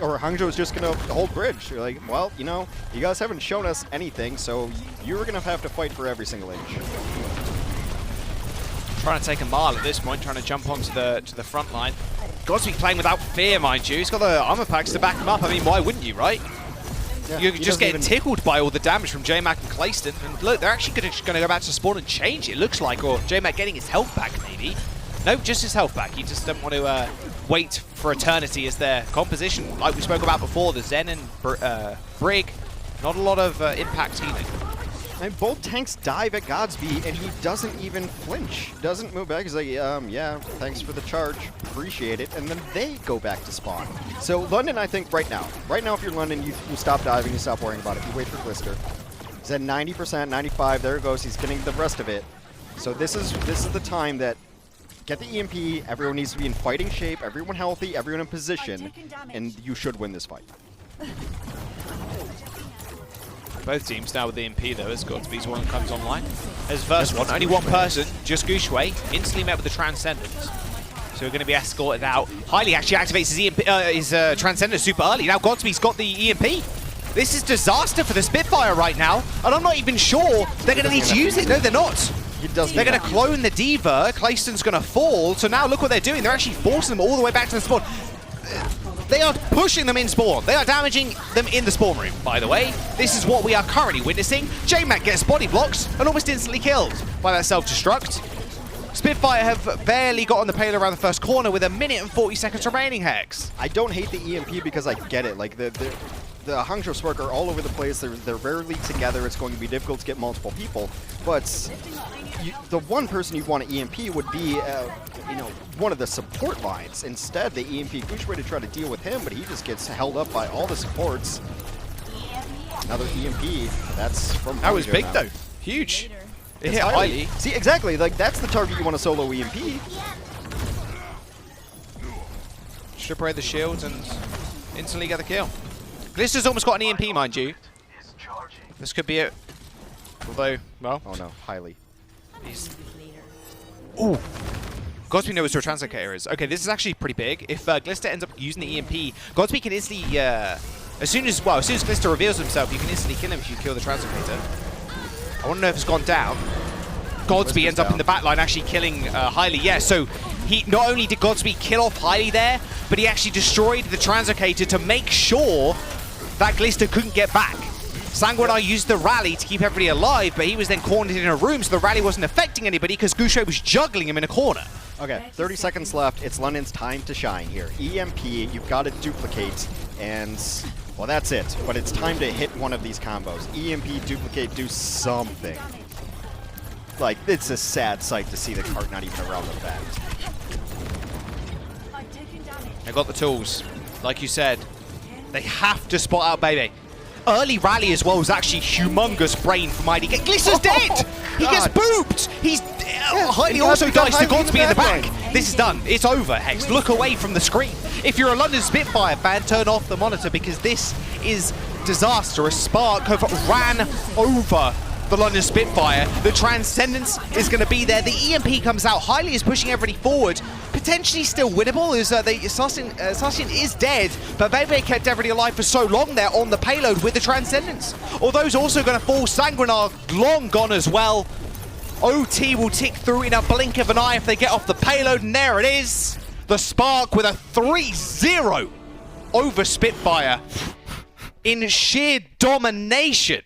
or Hangzhou is just going to hold bridge. You're like, well, you know, you guys haven't shown us anything, so you're going to have to fight for every single inch. Trying to take a mile at this point, trying to jump onto the front line. Got to be playing without fear, mind you. He's got the armor packs to back him up. I mean, why wouldn't you, right? Yeah, You're just getting tickled by all the damage from J-Mac and Clayston. And look, they're actually going to go back to spawn and change, it looks like. Or J-Mac getting his health back, maybe. No, just his health back. He just doesn't want to wait for eternity as their composition. Like we spoke about before, the Zen and Brig, not a lot of impact healing. And both tanks dive at Godsby, and he doesn't even flinch. Doesn't move back. He's like, yeah, thanks for the charge. Appreciate it. And then they go back to spawn. So London, I think, right now, if you're London, you stop diving, you stop worrying about it. You wait for Glister. He's at 90%, 95. There it goes. He's getting the rest of it. So this is the time that get the EMP. Everyone needs to be in fighting shape. Everyone healthy. Everyone in position. And you should win this fight. Both teams now with the EMP though, as Godsby's one comes online. As first one, only one person, just Gushue, instantly met with the Transcendence. So we're going to be escorted out. Highly actually activates his EMP, his Transcendence super early. Now Godsby's got the EMP. This is disaster for the Spitfire right now, and I'm not even sure they're going to need to use it. No, they're not. They're going to clone the D.Va. Clayton's going to fall. So now look what they're doing. They're actually forcing them all the way back to the spawn. They are pushing them in spawn. They are damaging them in the spawn room, by the way. This is what we are currently witnessing. J-Mac gets body blocks and almost instantly killed by that self-destruct. Spitfire have barely got on the payload around the first corner with 1 minute and 40 seconds remaining, Hex. I don't hate the EMP because I get it. Like, the Hangzhou Spark are all over the place. They're rarely together. It's going to be difficult to get multiple people. But the one person you'd want to EMP would be, one of the support lines. Instead, the EMP Gushue to try to deal with him, but he just gets held up by all the supports. Another EMP. That's from That was big, now. though. Huge. It It's hit highly. See, exactly. Like, that's the target you want to solo EMP. Strip away the shields and instantly get the kill. Glister's almost got an EMP, mind you. This could be it. Although, well... Oh no, highly. Ooh. Godsby knows where Translocator is. Okay, this is actually pretty big. If Glister ends up using the EMP, Godsby can instantly... as soon as Glister reveals himself, you can instantly kill him if you kill the Translocator. I want to know if it's gone down. Godsby ends up in the backline actually killing Highly. Yeah, so he not only did Godsby kill off Highly there, but he actually destroyed the Translocator to make sure that Glister couldn't get back. Sanguinar used the rally to keep everybody alive, but he was then cornered in a room, so the rally wasn't affecting anybody because Gushue was juggling him in a corner. Okay, 30 seconds left. It's London's time to shine here. EMP, you've got to duplicate, and, well, that's it. But it's time to hit one of these combos. EMP, duplicate, do something. Like, it's a sad sight to see the cart not even around the bend. They got the tools. Like you said, they have to spot out Baby. Early rally as well was actually humongous brain from ID. Glister's dead! He gets booped! He's... Highly also dies to Godsby in the back. This is done. It's over, Hex. Look away from the screen. If you're a London Spitfire fan, turn off the monitor because this is disastrous. Spark have ran over the London Spitfire. The Transcendence is going to be there. The EMP comes out. Highly is pushing everybody forward. Potentially still winnable. Assassin is dead, but Bebe kept everybody alive for so long there on the payload with the Transcendence. Although he's also going to fall. Sanguinar long gone as well. OT will tick through in a blink of an eye if they get off the payload, and there it is. The Spark with a 3-0 over Spitfire in sheer domination.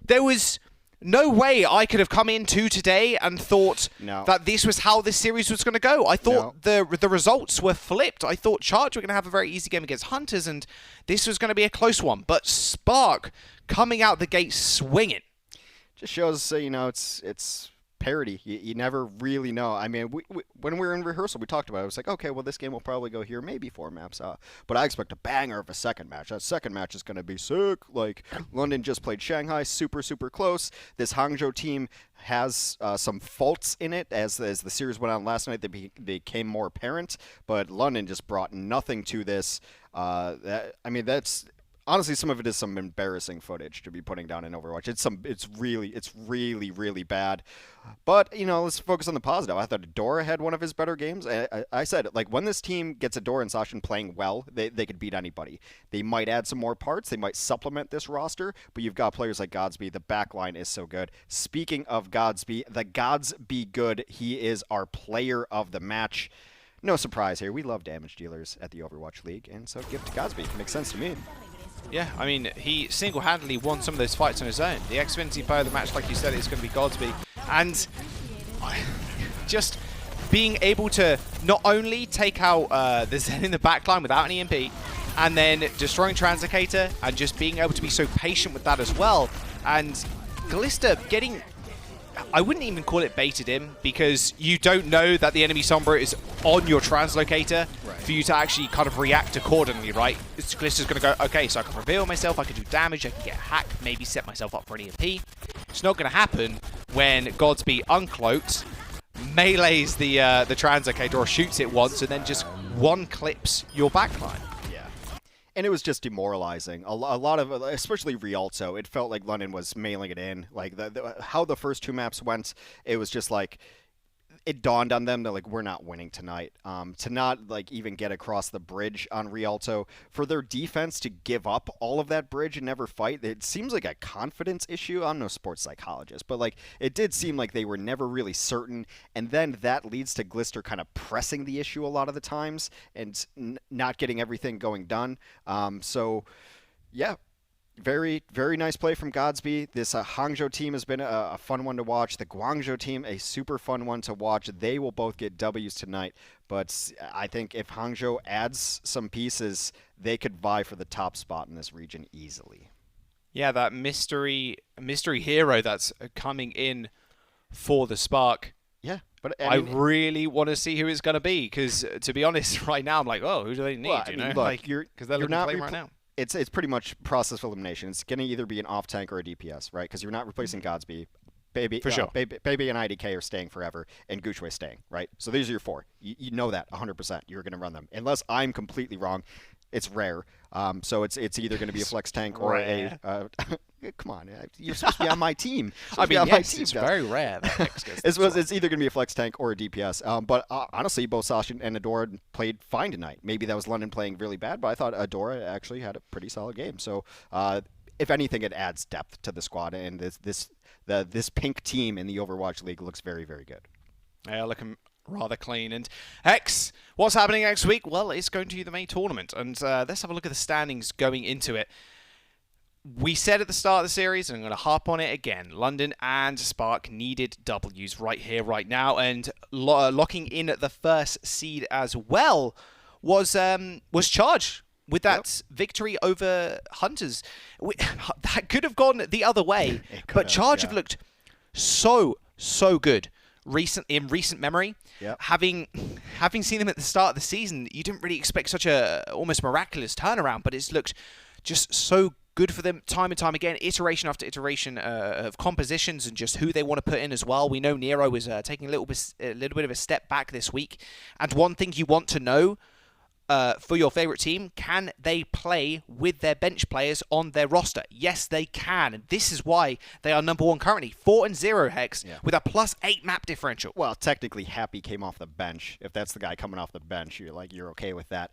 There was no way I could have come into today and thought that this was how this series was going to go. I thought the results were flipped. I thought Charge were going to have a very easy game against Hunters, and this was going to be a close one. But Spark coming out the gate swinging. Just shows, it's parity. You never really know. I mean, when we were in rehearsal, we talked about it. I was like, okay, well, this game will probably go here, maybe 4 maps out. But I expect a banger of a second match. That second match is going to be sick. Like, London just played Shanghai, super, super close. This Hangzhou team has some faults in it. As the series went on last night, they became more apparent. But London just brought nothing to this. That's... Honestly, some of it is some embarrassing footage to be putting down in Overwatch. It's really, really bad. But, let's focus on the positive. I thought Adora had one of his better games. I said, like, when this team gets Adora and Sashin playing well, they could beat anybody. They might add some more parts. They might supplement this roster. But you've got players like Godsby. The backline is so good. Speaking of Godsby, the Gods be good. He is our player of the match. No surprise here. We love damage dealers at the Overwatch League. And so give it to Godsby. Makes sense to me. Yeah, I mean, he single-handedly won some of those fights on his own. The Xfinity player of the match, like you said, is going to be Godsby. And just being able to not only take out the Zen in the backline without an EMP, and then destroying Translocator, and just being able to be so patient with that as well. And Glister getting... I wouldn't even call it baited in, because you don't know that the enemy Sombra is on your translocator for you to actually kind of react accordingly, right? Glister's going to go, okay, so I can reveal myself, I can do damage, I can get hacked, maybe set myself up for an EMP. It's not going to happen when Godsby uncloaked, melees the translocator or shoots it once, and then just one clips your backline. And it was just demoralizing. A lot of, especially Rialto, it felt like London was mailing it in. Like how the first 2 maps went, it was just like, it dawned on them that like, we're not winning tonight. To not like even get across the bridge on Rialto, for their defense to give up all of that bridge and never fight, it seems like a confidence issue. I'm no sports psychologist, but like it did seem like they were never really certain, and then that leads to Glister kind of pressing the issue a lot of the times and not getting everything going done. So yeah. Very, very nice play from Godsby. This Hangzhou team has been a fun one to watch. The Guangzhou team, a super fun one to watch. They will both get W's tonight. But I think if Hangzhou adds some pieces, they could vie for the top spot in this region easily. Yeah, that mystery hero that's coming in for the Spark. Yeah, but I really want to see who it's going to be, because to be honest, right now I'm like, oh, who do they need? Well, you know, look, like, because they're looking to play right now. It's pretty much process of elimination. It's going to either be an off tank or a DPS, right? Because you're not replacing Godsby. Baby, for sure. Baby and IDK are staying forever, and Guchue staying, right? So these are your 4. You know that 100%. You're going to run them, unless I'm completely wrong. It's rare. So it's either going to be a flex tank or a. Come on, you're supposed to be on my team. I mean, yes, it's very rare. It's either going to be a flex tank or a DPS. But honestly, both Sasha and Adora played fine tonight. Maybe that was London playing really bad, but I thought Adora actually had a pretty solid game. So if anything, it adds depth to the squad, and this pink team in the Overwatch League looks very, very good. Yeah, looking rather clean. And Hex, what's happening next week? Well, it's going to be the main tournament, and let's have a look at the standings going into it. We said at the start of the series, and I'm going to harp on it again, London and Spark needed W's right here, right now, and locking in at the first seed as well was Charge with that victory over Hunters. That could have gone the other way, but Charge have looked so good in recent memory. Yep. Having seen them at the start of the season, you didn't really expect such a almost miraculous turnaround, but it's looked just so good for them time and time again, iteration after iteration of compositions and just who they want to put in as well. We know Nero is taking a little bit of a step back this week, and one thing you want to know for your favorite team, can they play with their bench players on their roster? Yes, they can, and this is why they are number 1 currently, 4-0 Hex, with a +8 map differential. Well, technically, Happy came off the bench. If that's the guy coming off the bench, you're okay with that.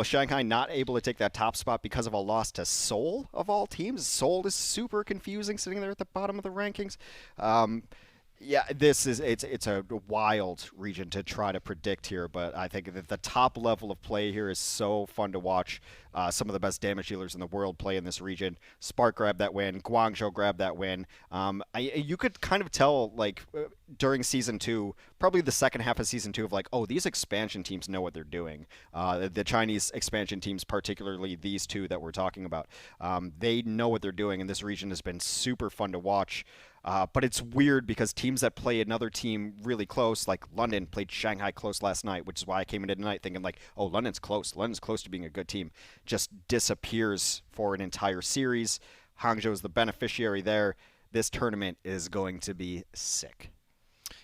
Shanghai not able to take that top spot because of a loss to Seoul of all teams. Seoul is super confusing, sitting there at the bottom of the rankings. Yeah, it's a wild region to try to predict here, but I think that the top level of play here is so fun to watch. Some of the best damage dealers in the world play in this region. Spark grabbed that win. Guangzhou grabbed that win. You could kind of tell, during Season 2, probably the second half of Season 2, of these expansion teams know what they're doing. The Chinese expansion teams, particularly these 2 that we're talking about, they know what they're doing, and this region has been super fun to watch. But it's weird because teams that play another team really close, like London played Shanghai close last night, which is why I came into tonight thinking London's close. London's close to being a good team. Just disappears for an entire series. Hangzhou is the beneficiary there. This tournament is going to be sick.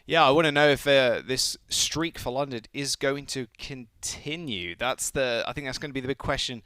Yeah, I want to know if this streak for London is going to continue. I think that's going to be the big question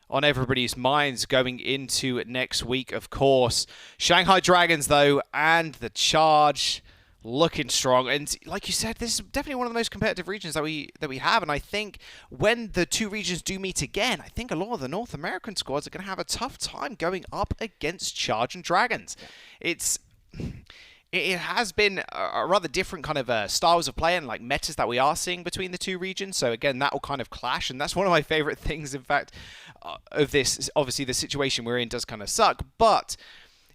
on everybody's minds going into next week, of course. Shanghai Dragons, though, and the Charge looking strong. And like you said, this is definitely one of the most competitive regions that we have. And I think when the 2 regions do meet again, I think a lot of the North American squads are going to have a tough time going up against Charge and Dragons. It has been a rather different kind of styles of play and metas that we are seeing between the 2 regions. So again, that will kind of clash, and that's one of my favorite things, in fact, of this. Obviously, the situation we're in does kind of suck, but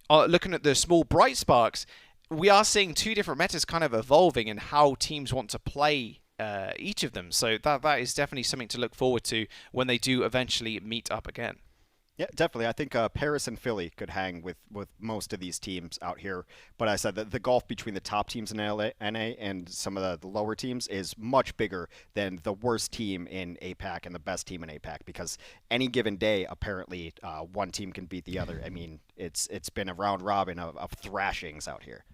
looking at the small bright sparks, we are seeing 2 different metas kind of evolving in how teams want to play each of them. So that is definitely something to look forward to when they do eventually meet up again. Yeah, definitely. I think Paris and Philly could hang with most of these teams out here. But I said that the gulf between the top teams in NA and some of the lower teams is much bigger than the worst team in APAC and the best team in APAC, because any given day, apparently, one team can beat the other. I mean, it's been a round robin of thrashings out here.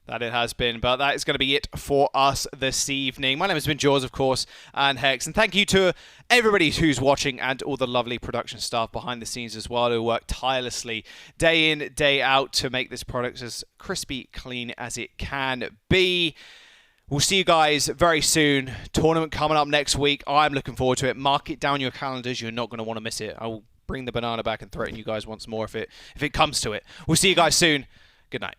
That it has been, but that is going to be it for us this evening. My name has been Jaws, of course, and Hex, and thank you to everybody who's watching and all the lovely production staff behind the scenes as well, who work tirelessly day in, day out to make this product as crispy clean as it can be. We'll see you guys very soon. Tournament coming up next week. I'm looking forward to it. Mark it down your calendars. You're not going to want to miss it. I will bring the banana back and threaten you guys once more if it comes to it. We'll see you guys soon. Good night.